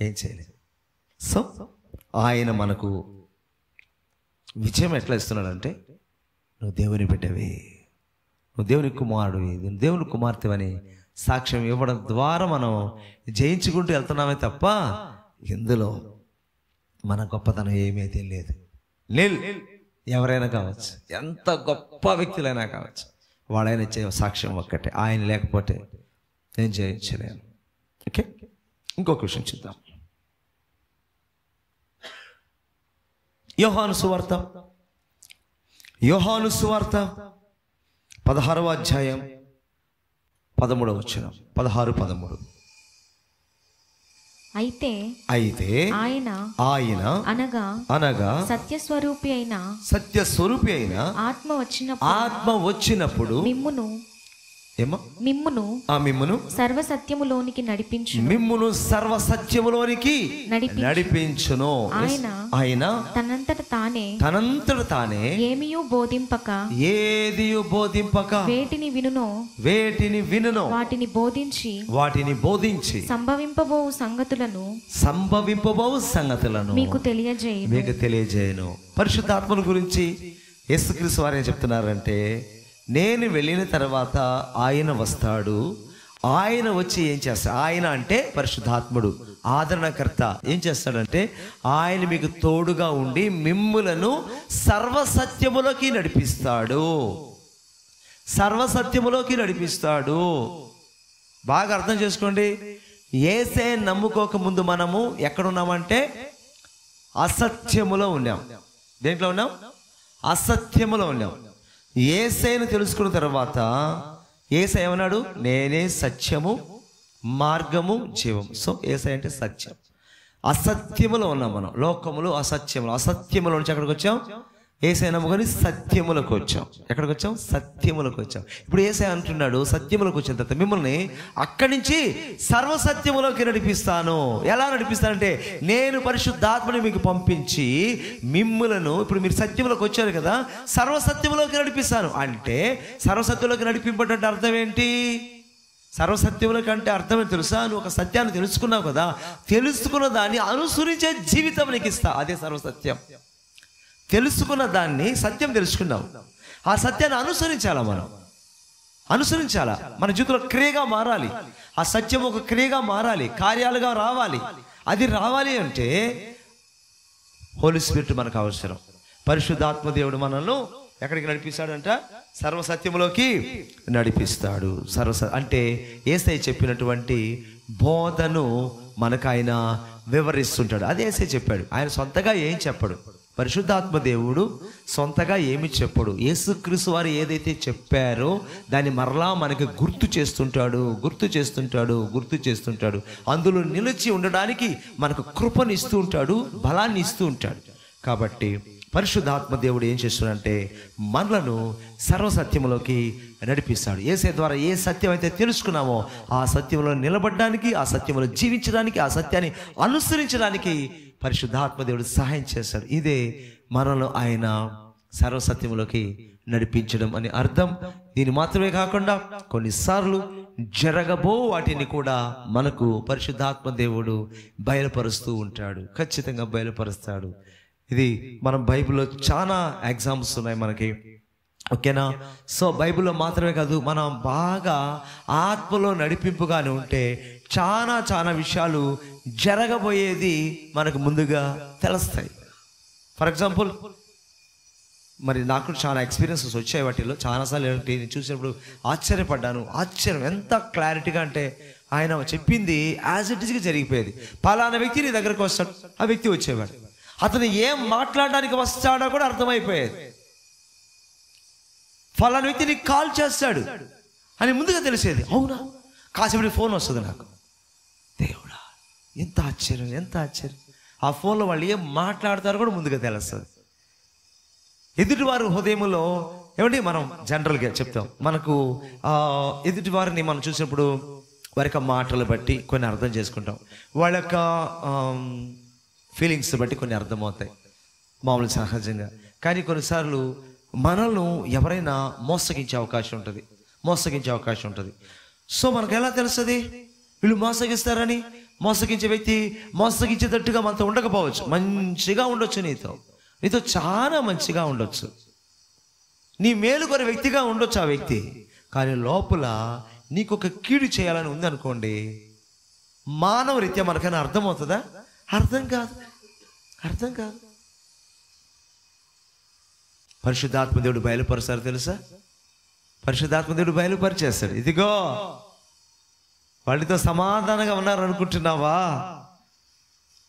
[SPEAKER 1] ఏం చేయలేదు. సో ఆయన మనకు విజయం ఎట్లా ఇస్తున్నాడంటే, నువ్వు దేవుని బిడ్డవి, నువ్వు దేవుని కుమారుడివి, నువ్వు దేవుని కుమార్తెవని సాక్ష్యం ఇవ్వడం ద్వారా మనం జయించుకుంటూ వెళ్తున్నామే తప్ప ఇందులో మన గొప్పతనం ఏమైతే లేదు. ఎవరైనా కావచ్చు, ఎంత గొప్ప వ్యక్తులైనా కావచ్చు, వాళ్ళైనా ఇచ్చే సాక్ష్యం ఒక్కటే, ఆయన లేకపోతే నేను జయించలేను. ఓకే, ఇంకొక విషయం చూద్దాం. యోహాను సువార్త 16వ అధ్యాయం 13వ వచనం, 16-13. అయితే ఆయన అనగా సత్యస్వరూపి అయిన ఆత్మ వచ్చినప్పుడు మిమ్మును సర్వసత్యములోనికి నడిపించును. ఆయన తనంతట తానే ఏమియు బోధింపక వేటిని వినునో వాటిని బోధించి సంభవింపబోవు సంగతులను మీకు తెలియజేయను. పరిశుద్ధాత్మను గురించి యేసుక్రీస్తు వారు ఏం చెప్తున్నారంటే, నేను వెళ్ళిన తర్వాత ఆయన వస్తాడు, ఆయన వచ్చి ఏం చేస్తాడు? ఆయన అంటే పరిశుద్ధాత్ముడు, ఆదరణకర్త. ఏం చేస్తాడంటే ఆయన మీకు తోడుగా ఉండి మిమ్ములను సర్వసత్యములోకి నడిపిస్తాడు. బాగా అర్థం చేసుకోండి. యేసే నమ్ముకోక ముందు మనము ఎక్కడున్నామంటే అసత్యములో ఉన్నాం. దేంట్లో ఉన్నాం? అసత్యములో ఉన్నాం. యేసయ్యను తెలుసుకున్న తర్వాత యేసయ్య ఏమన్నాడు? నేనే సత్యము, మార్గము, జీవము. సో యేసయ్య అంటే సత్యం. అసత్యములో ఉన్నాం మనం, లోకములు అసత్యములో నుంచి ఎక్కడికి వచ్చాం? యేసయ్య నమ్ముకొని సత్యములకు వచ్చాం. ఎక్కడికి వచ్చాం? సత్యములకు వచ్చాం. ఇప్పుడు యేసయ్య అంటున్నాడు, సత్యములకు వచ్చిన తర్వాత మిమ్మల్ని అక్కడి నుంచి సర్వసత్యములోకి నడిపిస్తాను. ఎలా నడిపిస్తానంటే, నేను పరిశుద్ధాత్మని మీకు పంపించి మిమ్ములను, ఇప్పుడు మీరు సత్యములోకి వచ్చారు కదా, సర్వసత్యములోకి నడిపిస్తాను. అంటే సర్వసత్యంలోకి నడిపింపడంటే అర్థం ఏంటి? సర్వసత్యములకు అంటే అర్థమే తెలుసా? నువ్వు ఒక సత్యాన్ని తెలుసుకున్నావు కదా, తెలుసుకున్న దాన్ని అనుసరించే జీవితం నీకు ఇస్తా. అదే సర్వసత్యం. తెలుసుకున్న దాన్ని, సత్యం తెలుసుకున్నావు, ఆ సత్యాన్ని అనుసరించాలా, మన జీవితంలో క్రియగా మారాలి. ఆ సత్యం ఒక క్రియగా మారాలి, కార్యాలుగా రావాలి. అది రావాలి అంటే హోలీ స్పిరిట్ మనకు అవసరం. పరిశుద్ధాత్మ దేవుడు మనల్ని ఎక్కడికి నడిపిస్తాడంట? సర్వసత్యములోకి నడిపిస్తాడు. అంటే యేసయ్య చెప్పినటువంటి బోధను మనకు ఆయన వివరిస్తుంటాడు. అదే యేసే చెప్పాడు. ఆయన సొంతగా ఏం చెప్పడు. పరిశుద్ధాత్మ దేవుడు సొంతగా ఏమి చెప్పడు. యేసుక్రీస్తు వారు ఏదైతే చెప్పారో దాన్ని మరలా మనకి గుర్తు చేస్తుంటాడు. అందులో నిలిచి ఉండడానికి మనకు కృపను ఇస్తూ ఉంటాడు, బలాన్ని ఇస్తూ ఉంటాడు. కాబట్టి పరిశుద్ధాత్మ దేవుడు ఏం చేస్తున్నాడంటే మనలను సర్వసత్యంలోకి నడిపిస్తాడు. యేసే ద్వారా ఏ సత్యం అయితే తెలుసుకున్నామో ఆ సత్యంలో నిలబడడానికి, ఆ సత్యంలో జీవించడానికి, ఆ సత్యాన్ని అనుసరించడానికి పరిశుద్ధాత్మ దేవుడు సహాయం చేస్తాడు. ఇదే మనలో ఆయన సర్వసత్యంలోకి నడిపించడం అని అర్థం. దీని మాత్రమే కాకుండా కొన్నిసార్లు జరగబో వాటిని కూడా మనకు పరిశుద్ధాత్మ దేవుడు బయలుపరుస్తూ ఉంటాడు. ఖచ్చితంగా బయలుపరుస్తాడు. ఇది మనం బైబిల్లో చాలా ఎగ్జాంపుల్స్ ఉన్నాయి మనకి, ఓకేనా? సో బైబిల్లో మాత్రమే కాదు, మనం బాగా ఆత్మలో నడిపింపుగానే ఉంటే చాలా విషయాలు జరగబోయేది మనకు ముందుగా తెలుస్తాయి. ఫర్ ఎగ్జాంపుల్, మరి నాకు చాలా ఎక్స్పీరియన్సెస్ వచ్చాయి. వాటిలో చాలాసార్లు నేను చూసినప్పుడు ఆశ్చర్యపడ్డాను. ఆశ్చర్యం ఎంత క్లారిటీగా అంటే ఆయన చెప్పింది యాజ్ ఇట్ ఈస్గా జరిగిపోయేది. పలానా వ్యక్తి నీ దగ్గరకు వస్తాడు, ఆ వ్యక్తి వచ్చేవాడు. అతను ఏం మాట్లాడడానికి వస్తాడో కూడా అర్థమైపోయేది. ఫలానా వ్యక్తి నీకు కాల్ చేస్తాడు అని ముందుగా తెలిసేది. అవునా, కాసేపటి ఫోన్ వస్తుంది నాకు. దేవుడా, ఎంత ఆశ్చర్యం. ఆ ఫోన్లో వాళ్ళు ఏం మాట్లాడతారో కూడా ముందుగా తెలుస్తుంది. ఎదుటివారు హృదయంలో ఏమంటే మనం జనరల్గా చెప్తాం, మనకు ఎదుటివారిని మనం చూసినప్పుడు వారి యొక్క మాటలు బట్టి కొన్ని అర్థం చేసుకుంటాం, వాళ్ళ యొక్క ఫీలింగ్స్ బట్టి కొన్ని అర్థమవుతాయి మామూలు సహజంగా. కానీ కొన్నిసార్లు మనల్ని ఎవరైనా మోసగించే అవకాశం ఉంటుంది. సో మనకు ఎలా తెలుస్తుంది వీళ్ళు మోసగిస్తారని? మోసగించే వ్యక్తి మోసగించేటట్టుగా మనతో ఉండకపోవచ్చు, మంచిగా ఉండొచ్చు, నీతో చాలా మంచిగా ఉండొచ్చు, నీ మేలు కొర వ్యక్తిగా ఉండొచ్చు ఆ వ్యక్తి. కానీ లోపల నీకు ఒక కీడు చేయాలని ఉంది అనుకోండి, మానవ రీత్యా మనకైనా అర్థమవుతుందా? అర్థం కాదు. పరిశుద్ధాత్మ దేవుడు బయలుపరుస్తారు తెలుసా? పరిశుద్ధాత్మ దేవుడు బయలుపరిచేస్తాడు. ఇదిగో వాళ్ళతో సమాధానంగా ఉన్నారు అనుకుంటున్నావా?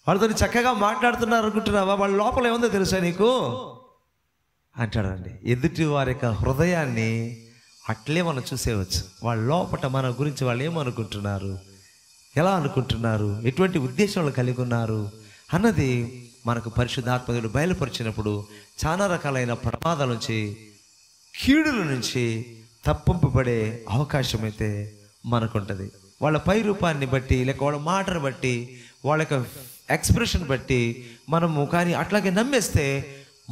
[SPEAKER 1] వాళ్ళతో చక్కగా మాట్లాడుతున్నారు అనుకుంటున్నావా? వాళ్ళ లోపల ఏముందో తెలుసా నీకు అంటాడండి. ఎదుటి వారి యొక్క హృదయాన్ని అట్లే మనం చూసేవచ్చు. వాళ్ళ లోపల మన గురించి వాళ్ళు ఏమనుకుంటున్నారు, ఎలా అనుకుంటున్నారు, ఎటువంటి ఉద్దేశాలు కలిగి ఉన్నారు అన్నది మనకు పరిశుద్ధాత్మకుడు బయలుపరిచినప్పుడు చాలా రకాలైన ప్రమాదాల నుంచి, కీడుల నుంచి తప్పింపబడే అవకాశం అయితే మనకుంటుంది. వాళ్ళ పై రూపాన్ని బట్టి, లేక వాళ్ళ మాటను బట్టి, వాళ్ళ యొక్క ఎక్స్ప్రెషన్ బట్టి మనము కానీ అట్లాగే నమ్మేస్తే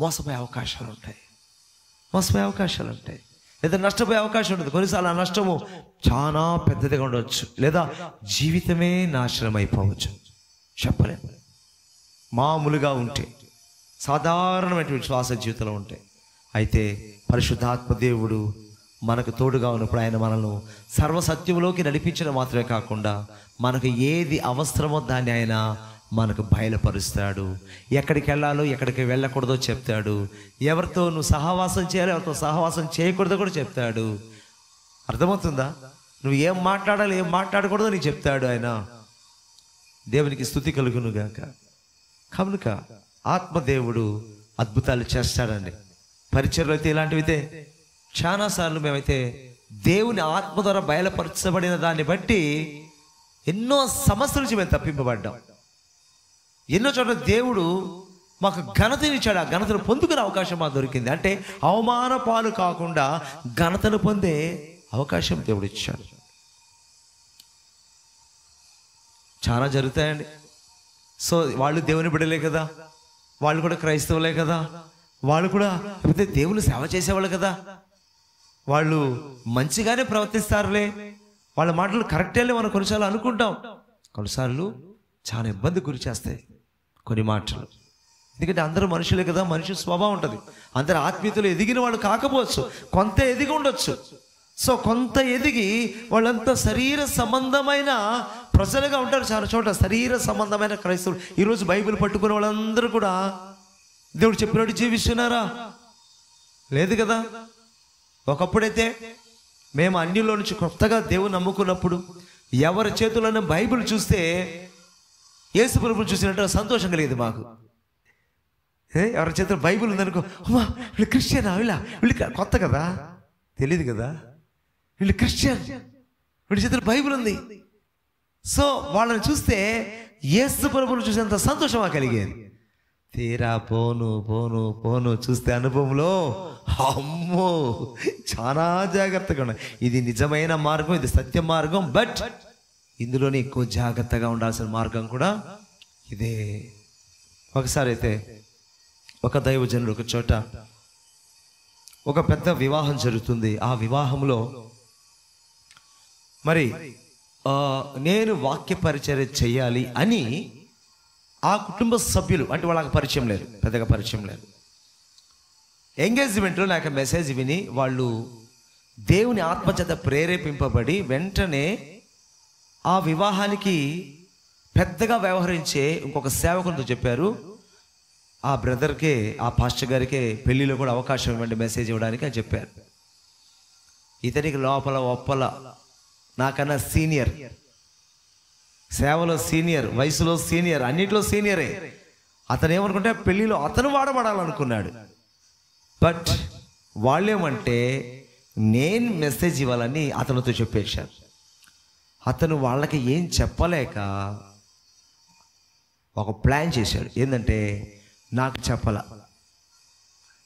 [SPEAKER 1] మోసపోయే అవకాశాలు ఉంటాయి, లేదా నష్టపోయే అవకాశం ఉంటుంది. కొన్నిసార్లు ఆ నష్టము చాలా పెద్దదిగా ఉండవచ్చు, లేదా జీవితమే నాశనం అయిపోవచ్చు. చెప్పలేము. మామూలుగా ఉంటే, సాధారణమైనటువంటి శ్వాస జీవితంలో ఉంటే. అయితే పరిశుద్ధాత్మ దేవుడు మనకు తోడుగా ఉన్నప్పుడు ఆయన మనల్ని సర్వసత్యంలోకి నడిపించడం మాత్రమే కాకుండా మనకు ఏది అవసరమో దాన్ని ఆయన మనకు బయలుపరుస్తాడు. ఎక్కడికి వెళ్ళాలో ఎక్కడికి వెళ్ళకూడదో చెప్తాడు. ఎవరితో నువ్వు సహవాసం చేయాలో ఎవరితో సహవాసం చేయకూడదో కూడా చెప్తాడు. అర్థమవుతుందా? నువ్వు ఏం మాట్లాడాలి ఏం మాట్లాడకూడదో నీకు చెప్తాడు ఆయన. దేవునికి స్తుతి కలుగును గాక. కనుక ఆత్మదేవుడు అద్భుతాలు చేస్తాడండి. పరిచర్యలు అయితే ఇలాంటివితే చాలాసార్లు మేమైతే దేవుని ఆత్మ ద్వారా బయలుపరచబడిన దాన్ని బట్టి ఎన్నో సమస్యల నుంచి మేము తప్పింపబడ్డాం. ఎన్నో చోట్ల దేవుడు మాకు ఘనతను ఇచ్చాడు. ఆ ఘనతను పొందుకునే అవకాశం మాకు దొరికింది. అంటే అవమాన పాలు కాకుండా ఘనతను పొందే అవకాశం దేవుడు ఇచ్చాడు. చాలా జరుగుతాయండి. సో వాళ్ళు దేవుని బిడ్డలే కదా, వాళ్ళు కూడా క్రైస్తవులే కదా, వాళ్ళు కూడా లేకపోతే దేవుని సేవ చేసేవాళ్ళు కదా, వాళ్ళు మంచిగానే ప్రవర్తిస్తారులే, వాళ్ళ మాటలు కరెక్టే మనం కొన్నిసార్లు అనుకుంటాం. కొన్నిసార్లు చాలా ఇబ్బంది గురి చేస్తాయి కొన్ని మాటలు. ఎందుకంటే అందరూ మనుషులే కదా, మనిషి స్వభావం ఉంటుంది. అందరు ఆత్మీయతలు ఎదిగిన వాళ్ళు కాకపోవచ్చు, కొంత ఎదిగి ఉండొచ్చు. సో కొంత ఎదిగి వాళ్ళంతా శరీర సంబంధమైన ప్రజలుగా ఉంటారు. చాలా చోట శరీర సంబంధమైన క్రైస్తవులు. ఈరోజు బైబిల్ పట్టుకునే వాళ్ళందరూ కూడా దేవుడు చెప్పినట్టు జీవిస్తున్నారా? లేదు కదా. ఒకప్పుడైతే మేము అన్యుల్లో నుంచి కొత్తగా దేవుని నమ్ముకున్నప్పుడు ఎవరి చేతుల్లోనే బైబిల్ చూస్తే యేసు ప్రభువుని చూసినట్టు సంతోషం కలిగేది మాకు. ఎవరి చేతిలో బైబిల్ ఉందనుకో, అమ్మా వీళ్ళు క్రిస్టియనా, వీళ్ళు కొత్త కదా, తెలియదు కదా, వీళ్ళు క్రిస్టియన్, వీళ్ళ చేతిలో బైబిల్ ఉంది. సో వాళ్ళని చూస్తే యేసు ప్రభువుని చూసేంత సంతోషం మాకు కలిగేది. తీరా పోను పోను పోను చూస్తే అనుభవంలో అమ్మో చాలా జాగ్రత్తగా ఉన్నాయి. ఇది నిజమైన మార్గం, ఇది సత్య మార్గం, బట్ ఇందులోనే ఎక్కువ జాగ్రత్తగా ఉండాల్సిన మార్గం కూడా ఇదే. ఒకసారి అయితే ఒక దైవజనుడు ఒక చోట ఒక పెద్ద వివాహం జరుగుతుంది. ఆ వివాహంలో మరి నేను వాక్య పరిచర్య చేయాలి అని ఆ కుటుంబ సభ్యులు, అంటే వాళ్ళకి పరిచయం లేదు, పెద్దగా పరిచయం లేదు. ఎంగేజ్మెంట్లో నాకు మెసేజ్ విని వాళ్ళు దేవుని ఆత్మచేత ప్రేరేపింపబడి వెంటనే ఆ వివాహానికి పెద్దగా వ్యవహరించే ఇంకొక సేవకునితో చెప్పారు, ఆ బ్రదర్కే, ఆ పాస్టర్ గారికే పెళ్లిలో కూడా అవకాశం ఇవ్వండి మెసేజ్ ఇవ్వడానికి అని చెప్పారు. ఇతనికి లోపల ఒప్పల నాకన్నా సీనియర్, సేవలో సీనియర్, వయసులో సీనియర్, అన్నిట్లో సీనియరే. అతను ఏమనుకుంటే పెళ్లిలో అతను వాడబడాలనుకున్నాడు. బట్ వాళ్ళేమంటే నేను మెసేజ్ ఇవ్వాలని అతనితో చెప్పేశారు. అతను వాళ్ళకి ఏం చెప్పలేక ఒక ప్లాన్ చేశాడు. ఏంటంటే నాకు చెప్పాల,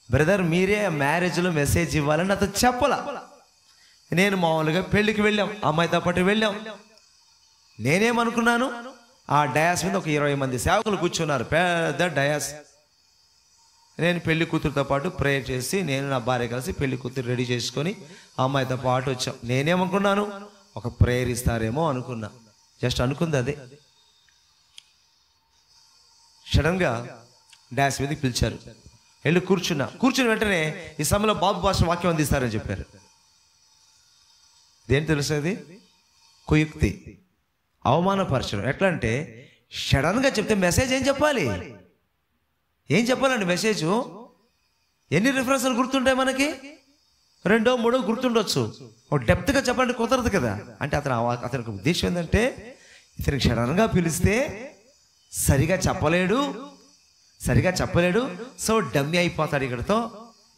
[SPEAKER 1] బ్రదర్ మీరే మ్యారేజ్లో మెసేజ్ ఇవ్వాలని అతను చెప్పాల. నేను మామూలుగా పెళ్ళికి వెళ్ళాం, అమ్మాయితో పాటు వెళ్ళాం. నేనేమనుకున్నాను, ఆ డయాస్ మీద ఒక 20 మంది సేవకులు కూర్చున్నారు, పెద్ద డయాస్. నేను పెళ్లి కూతురుతో పాటు ప్రేయర్ చేసి, నేను నా భార్య కలిసి పెళ్లి కూతురు రెడీ చేసుకొని అమ్మాయితో పాటు వచ్చాం. నేనేమనుకున్నాను, ఒక ప్రేయర్ ఇస్తారేమో అనుకున్నా, జస్ట్ అనుకుంది అదే. సడన్గా డాష్ మీదకి పిలిచారు, వెళ్ళి కూర్చుని వెంటనే ఈ సమయంలో బాబు భాష వాక్యం అందిస్తారని చెప్పారు. దేని తెలుస్తుంది, కుయుక్తి, అవమానపరచడం. ఎట్లా అంటే సడన్గా చెప్తే మెసేజ్ ఏం చెప్పాలండి మెసేజ్? ఎన్ని రిఫరెన్స్లు గుర్తుంటాయి మనకి? 2, 3 గుర్తుండొచ్చు. ఒక డెప్త్గా చెప్పాలంటే కుదరదు కదా. అంటే అతనికి ఉద్దేశం ఏంటంటే ఇతనికి సడన్గా పిలిస్తే సరిగా చెప్పలేడు, సో డమ్మీ అయిపోతాడు ఇక్కడతో,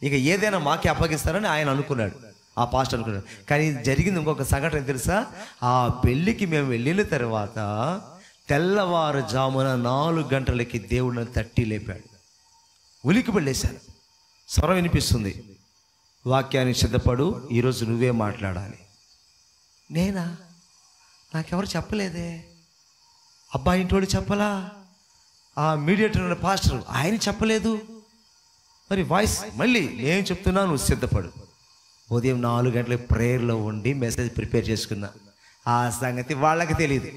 [SPEAKER 1] ఇక ఏదైనా మాకే అప్పగిస్తారని ఆయన అనుకున్నాడు, ఆ పాస్టర్ అనుకున్నాడు. కానీ జరిగింది ఇంకొక సంఘటన తెలుసా? ఆ పెళ్ళికి మేము వెళ్ళిన తర్వాత తెల్లవారుజామున 4 గంటలకి దేవుడిని తట్టి లేపాడు. ఉలికి పడేశాను. స్వరం వినిపిస్తుంది, వాక్యానికి సిద్ధపడు, ఈరోజు నువ్వే మాట్లాడాలి. నేనా? నాకెవరు చెప్పలేదే. అబ్బాయి ఇంటోడు చెప్పలా, ఆ మీడియేటర్ ఉన్న పాస్టర్ ఆయన చెప్పలేదు. మరి వాయిస్ మళ్ళీ నేను చెప్తున్నాను, నువ్వు సిద్ధపడు. ఉదయం 4 గంటలకు ప్రేయర్లో ఉండి మెసేజ్ ప్రిపేర్ చేసుకున్నా. ఆ సంగతి వాళ్ళకి తెలియదు.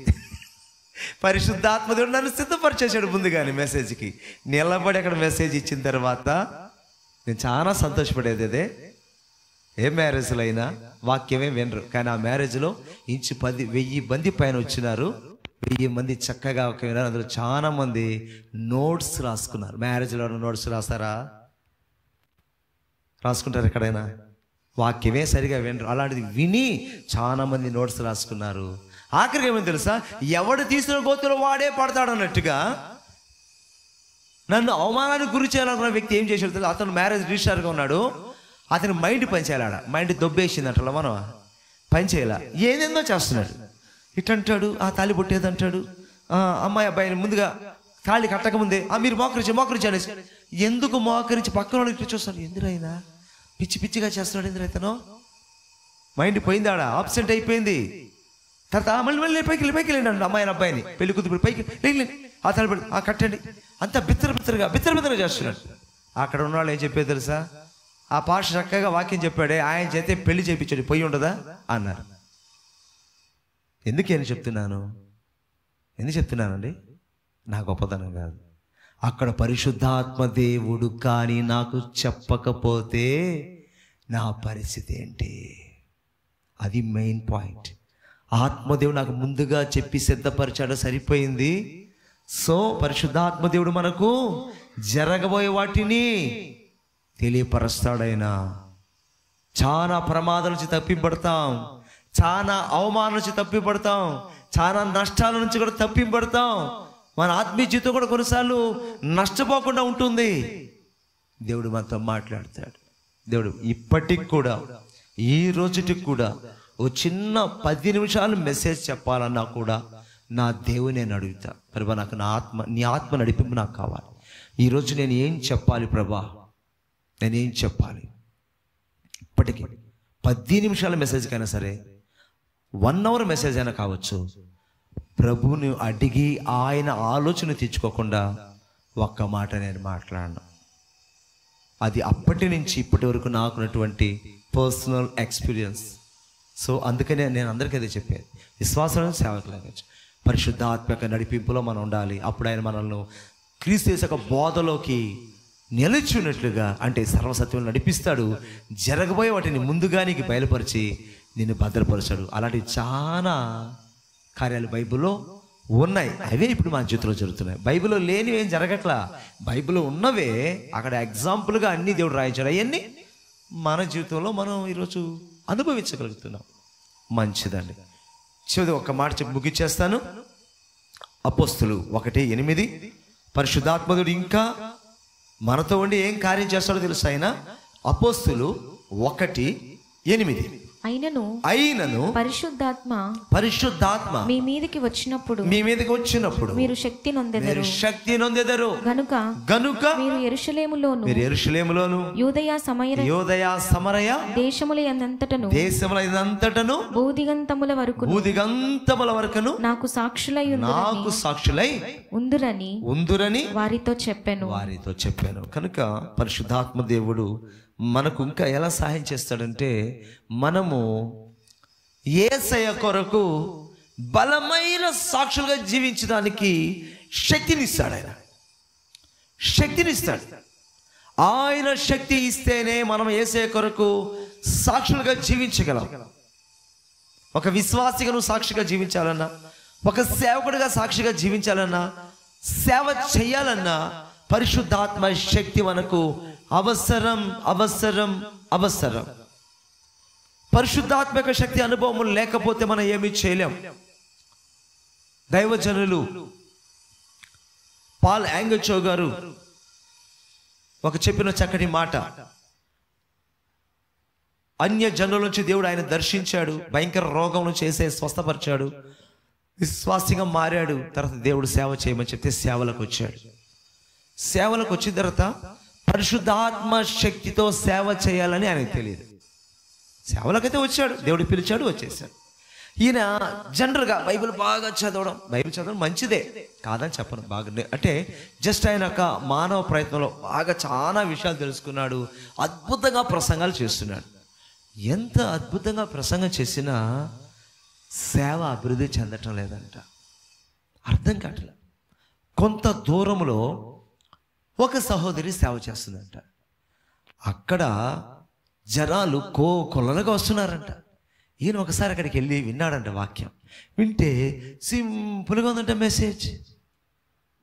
[SPEAKER 1] పరిశుద్ధాత్మదేవుడు నన్ను సిద్ధపరిచేశాడు ముందుగానే మెసేజ్కి. నిలబడి అక్కడ మెసేజ్ ఇచ్చిన తర్వాత నేను చాలా సంతోషపడేది. అదే ఏ మ్యారేజ్లో అయినా వాక్యమే వినరు, కానీ ఆ మ్యారేజ్లో 1000 మంది పైన వచ్చినారు. 1000 మంది చక్కగా విన్నారు. అందులో చాలా మంది నోట్స్ రాసుకున్నారు. మ్యారేజ్లో నోట్స్ రాసుకుంటారు ఎక్కడైనా? వాక్యమే సరిగా వినరు. అలాంటిది విని చాలా మంది నోట్స్ రాసుకున్నారు. ఆఖరికి ఏమని తెలుసా, ఎవడు తీసిన గోతులో వాడే పడతాడు అన్నట్టుగా నన్ను అవమానానికి గురి చేయాలనుకున్న వ్యక్తి ఏం చేశాడు తెలుసు? అతను మ్యారేజ్ రిజిస్టర్గా ఉన్నాడు, అతను మైండ్ పనిచేయాల, మైండ్ దొబ్బేసింది అంటాడు, మనం పనిచేయాల, ఏదేందో చేస్తున్నాడు. ఇటంటాడు, ఆ తాళి పుట్టేది అంటాడు, అమ్మాయి అబ్బాయిని ముందుగా తాళి కట్టకముందే మీరు మోకరించి అనేసి, ఎందుకు మోకరించి పక్కన వాళ్ళకి చూస్తారు, ఎందురైనా పిచ్చిగా చేస్తున్నాడు, ఎందురైతేనో మైండ్ పోయింది, ఆడ ఆబ్సెంట్ అయిపోయింది. తర్వాత మళ్ళీ పైకి వెళ్ళండి అండి అమ్మాయిని అబ్బాయిని, పెళ్లి కూతురు పైకి ఆ తాళి పెట్టి కట్టండి, అంతా బిత్తరగా చేస్తున్నాడు. అక్కడ ఉన్న వాళ్ళు ఏం చెప్పేది తెలుసా? ఆ పాష చక్కగా వాక్యం చెప్పాడే, ఆయన చేతే పెళ్లి చేయించాడు, పొయ్యి ఉండదా అన్నారు. ఎందుకు చెప్తున్నానండి? నా గొప్పతనం కాదు. అక్కడ పరిశుద్ధాత్మ దేవుడు కానీ నాకు చెప్పకపోతే నా పరిస్థితి ఏంటి? అది మెయిన్ పాయింట్. ఆత్మదేవుడు నాకు ముందుగా చెప్పి సిద్ధపరిచాడు, సరిపోయింది. సో పరిశుద్ధాత్మదేవుడు మనకు జరగబోయే వాటిని తెలియపరుస్తాడైనా. చాలా ప్రమాదాల నుంచి తప్పింపడతాం, చాలా అవమానం నుంచి తప్పింపడతాం, చాలా నష్టాల నుంచి కూడా తప్పింపడతాం.
[SPEAKER 2] మన ఆత్మీయ జీవితం కూడా కొన్నిసార్లు నష్టపోకుండా ఉంటుంది. దేవుడు మనతో మాట్లాడతాడు. దేవుడు ఇప్పటికి కూడా, ఈ రోజుటికి కూడా ఓ చిన్న 10 నిమిషాలు మెసేజ్ చెప్పాలన్నా కూడా నా దేవుని నేను అడుగుతా, ప్రభా నాకు నీ ఆత్మ నడిపింపు నాకు కావాలి. ఈరోజు నేను ఏం చెప్పాలి ప్రభా, నేనేం చెప్పాలి? ఇప్పటికీ 10 నిమిషాల మెసేజ్కైనా సరే, 1 అవర్ మెసేజ్ అయినా కావచ్చు, ప్రభువుని అడిగి ఆయన ఆలోచన తెచ్చుకోకుండా ఒక్క మాట నేను మాట్లాడను. అది అప్పటి నుంచి ఇప్పటి వరకు నాకున్నటువంటి పర్సనల్ ఎక్స్పీరియన్స్. సో అందుకనే నేను అందరికీ అదే చెప్పాను, విశ్వాసం సేవకులాగా పరిశుద్ధాత్మక నడిపింపులో మనం ఉండాలి. అప్పుడు ఆయన మనల్ని క్రీస్తు యొక్క బోధలోకి నిలిచినట్లుగా, అంటే సర్వసత్యం నడిపిస్తాడు. జరగబోయే వాటిని ముందుగా నీకు బయలుపరిచి నిన్ను భద్రపరచాడు. అలాంటి చాలా కార్యాలు బైబిల్లో ఉన్నాయి. అవే ఇప్పుడు మన జీవితంలో జరుగుతున్నాయి. బైబిల్లో లేనివి ఏం జరగట్లా, బైబిల్లో ఉన్నవే అక్కడ ఎగ్జాంపుల్గా అన్ని దేవుడు రాయించాడు. అవన్నీ మన జీవితంలో మనం ఈరోజు అనుభవించగలుగుతున్నాం. మంచిదండి. చివరి ఒక్క మాట చెప్పి ముగిచ్చేస్తాను. అపోస్తులు 1:8 పరిశుద్ధాత్మకుడు ఇంకా మనతో ఉండి ఏం కార్యం చేస్తాడో తెలుసు ఆయన. అపోస్తులు 1:8 అయినను పరిశుద్ధాత్మ
[SPEAKER 3] మీ మీదకి వచ్చినప్పుడు
[SPEAKER 2] మీరు
[SPEAKER 3] శక్తి నొందెదరు.
[SPEAKER 2] గనుక
[SPEAKER 3] మీరు యెరూషలేములోను యూదయ సమరయ దేశములంతటను భూదిగంతముల వరకును నాకు సాక్షులై ఉందురని వారితో చెప్పాను.
[SPEAKER 2] కనుక పరిశుద్ధాత్మ దేవుడు మనకు ఇంకా ఎలా సహాయం చేస్తాడంటే, మనము యేసయ్య కొరకు బలమైన సాక్షులుగా జీవించడానికి శక్తినిస్తాడు. ఆయన శక్తి ఇస్తేనే మనం యేసయ్య కొరకు సాక్షులుగా జీవించగలం. ఒక విశ్వాసిగా నువ్వు సాక్షిగా జీవించాలన్నా, ఒక సేవకుడిగా సాక్షిగా జీవించాలన్నా, సేవ చేయాలన్నా పరిశుద్ధాత్మ శక్తి మనకు అవసరం. పరిశుద్ధాత్మక శక్తి అనుభవం లేకపోతే మనం ఏమీ చేయలేం. దైవజనులు పాల్ యాంగచో గారు ఒక చెప్పిన చక్కటి మాట, అన్య జనుల నుంచి దేవుడు ఆయన దర్శించాడు, భయంకర రోగం నుంచి చేసే స్వస్థపరిచాడు, విశ్వాసిగా మారాడు. తర్వాత దేవుడు సేవ చేయమని చెప్తే సేవలకు వచ్చాడు. సేవలకు వచ్చిన తర్వాత పరిశుద్ధాత్మ శక్తితో సేవ చేయాలని ఆయనకు తెలియదు. సేవలకైతే వచ్చాడు, దేవుడు పిలిచాడు, వచ్చేసాడు. ఈయన జనరల్గా బైబిల్ బాగా చదవడం మంచిదే, కాదని చెప్పను, బాగా అంటే జస్ట్ ఆయన ఒక మానవ ప్రయత్నంలో బాగా చాలా విషయాలు తెలుసుకున్నాడు. అద్భుతంగా ప్రసంగాలు చేస్తున్నాడు. ఎంత అద్భుతంగా ప్రసంగం చేసినా సేవ అభివృద్ధి చెందటం లేదంట. అర్థం కావట్లేదు. కొంత దూరంలో ఒక సహోదరి సేవ చేస్తుందంట. అక్కడ జనాలు కొల్లలుగా వస్తున్నారంట. ఈయన ఒకసారి అక్కడికి వెళ్ళి విన్నాడంట. వాక్యం వింటే సింపుల్గా ఉందంట మెసేజ్.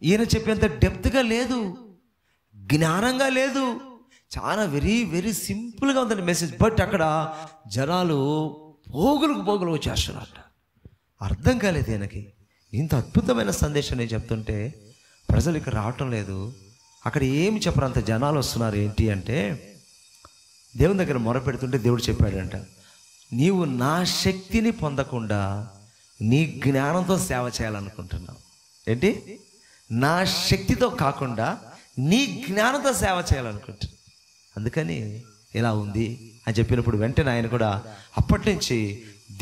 [SPEAKER 2] ఈయన చెప్పేంత డెప్త్గా లేదు, జ్ఞానంగా లేదు, చాలా వెరీ వెరీ సింపుల్గా ఉందండి మెసేజ్. బట్ అక్కడ జనాలు పోగులు వచ్చేస్తున్నారంట. అర్థం కాలేదు ఈయనకి. ఇంత అద్భుతమైన సందేశం నేను చెప్తుంటే ప్రజలు ఇక్కడ రావటం లేదు. అక్కడ ఏమి చెప్పరు, అంత జనాలు వస్తున్నారు. ఏంటి అంటే, దేవుని దగ్గర మొరపెడుతుంటే దేవుడు చెప్పాడంట, నీవు నా శక్తిని పొందకుండా నీ జ్ఞానంతో సేవ చేయాలనుకుంటున్నావు. ఏంటి? నా శక్తితో కాకుండా నీ జ్ఞానంతో సేవ చేయాలనుకుంటున్నావు. అందుకని ఇలా ఉంది అని చెప్పినప్పుడు వెంటనే ఆయన కూడా అప్పటి నుంచి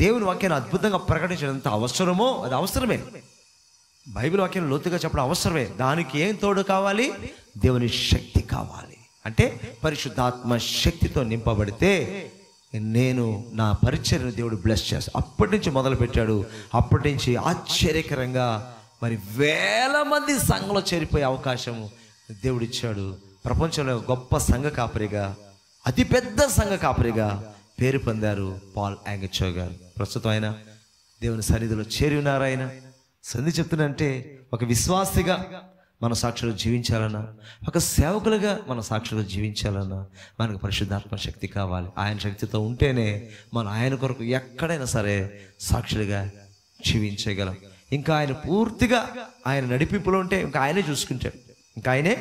[SPEAKER 2] దేవుని వాక్యాన్ని అద్భుతంగా ప్రకటించడం ఎంత అవసరమో అది అవసరమే. బైబిల్ వాక్యాన్ని లోతుగా చెప్పడం అవసరమే. దానికి ఏం తోడు కావాలి? దేవుని శక్తి కావాలి. అంటే పరిశుద్ధాత్మ శక్తితో నింపబడితే నేను నా పరిచర్యను దేవుడు బ్లెస్ చేస్తాను. అప్పటి నుంచి మొదలు పెట్టాడు. అప్పటి నుంచి ఆశ్చర్యకరంగా మరి 1000 మంది సంఘంలో చేరిపోయే అవకాశం దేవుడిచ్చాడు. ప్రపంచంలో గొప్ప సంఘ కాపరిగా, అతిపెద్ద సంఘ కాపరిగా పేరు పొందారు పాల్ యాంగచో గారు. ప్రస్తుతం ఆయన దేవుని సన్నిధిలో చేరి ఉన్నారు. ఆయన సంధి చెప్తున్నంటే, ఒక విశ్వాసిగా మన సాక్షులు జీవించాలన్నా, ఒక సేవకులుగా మన సాక్షులు జీవించాలన్నా మనకు పరిశుద్ధాత్మ శక్తి కావాలి. ఆయన శక్తితో ఉంటేనే మనం ఆయన కొరకు ఎక్కడైనా సరే సాక్షులుగా జీవించగలం. ఇంకా ఆయన పూర్తిగా ఆయన నడిపింపులో ఉంటే ఇంకా ఆయనే చూసుకుంటాడు, ఇంకా ఆయనే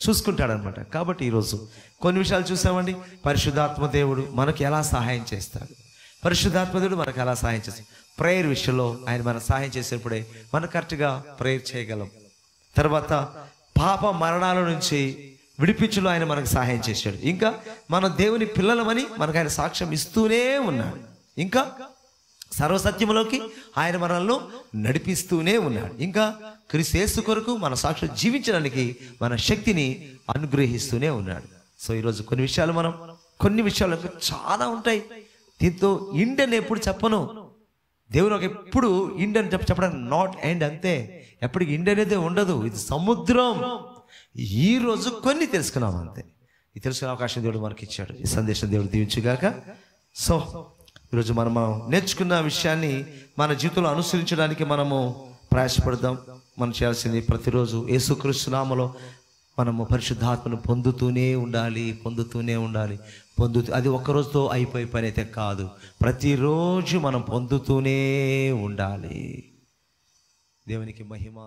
[SPEAKER 2] చూసుకుంటాడు అనమాట. కాబట్టి ఈరోజు కొన్ని విషయాలు చూసామండి. పరిశుద్ధాత్మ దేవుడు మనకు ఎలా సహాయం చేస్తాడు, పరిశుద్ధాత్మ దేవుడు మనకు ఎలా సహాయం చేస్తాడు. ప్రేయర్ విషయంలో ఆయన మనకు సహాయం చేసేప్పుడే మనం కరెక్ట్గా ప్రేయర్ చేయగలం. తర్వాత పాప మరణాల నుంచి విడిపించులో ఆయన మనకు సహాయం చేశాడు. ఇంకా మన దేవుని పిల్లలమని మనకు ఆయన సాక్ష్యం ఇస్తూనే ఉన్నాడు. ఇంకా సర్వసత్యములోకి ఆయన మనల్ని నడిపిస్తూనే ఉన్నాడు. ఇంకా క్రీస్తు యేసు కొరకు మన సాక్షి జీవించడానికి మన శక్తిని అనుగ్రహిస్తూనే ఉన్నాడు. సో ఈరోజు కొన్ని విషయాలు చాలా ఉంటాయి. దీంతో ఇండియన్ ఎప్పుడు చెప్పను, దేవుడు ఒక ఎప్పుడు ఇండియన్ చెప్పడానికి నాట్ ఎండ్, అంతే. ఎప్పటికి ఇండియన్ అనేది ఉండదు, ఇది సముద్రం. ఈరోజు కొన్ని తెలుసుకున్నాం అంతే. ఈ తెలుసుకునే అవకాశం దేవుడు మనకి ఇచ్చాడు. ఈ సందేశం దేవుడు దీవించుగాక. సో ఈరోజు మనం నేర్చుకున్న విషయాన్ని మన జీవితంలో అనుసరించడానికి మనము ప్రయాసపడదాం. మనం చేయాల్సింది ప్రతిరోజు యేసుక్రీస్తు నామములో మనము పరిశుద్ధాత్మను పొందుతూనే ఉండాలి. అది ఒక్కరోజుతో అయిపోయే పని అయితే కాదు, ప్రతిరోజు మనం పొందుతూనే ఉండాలి. దేవునికి మహిమ.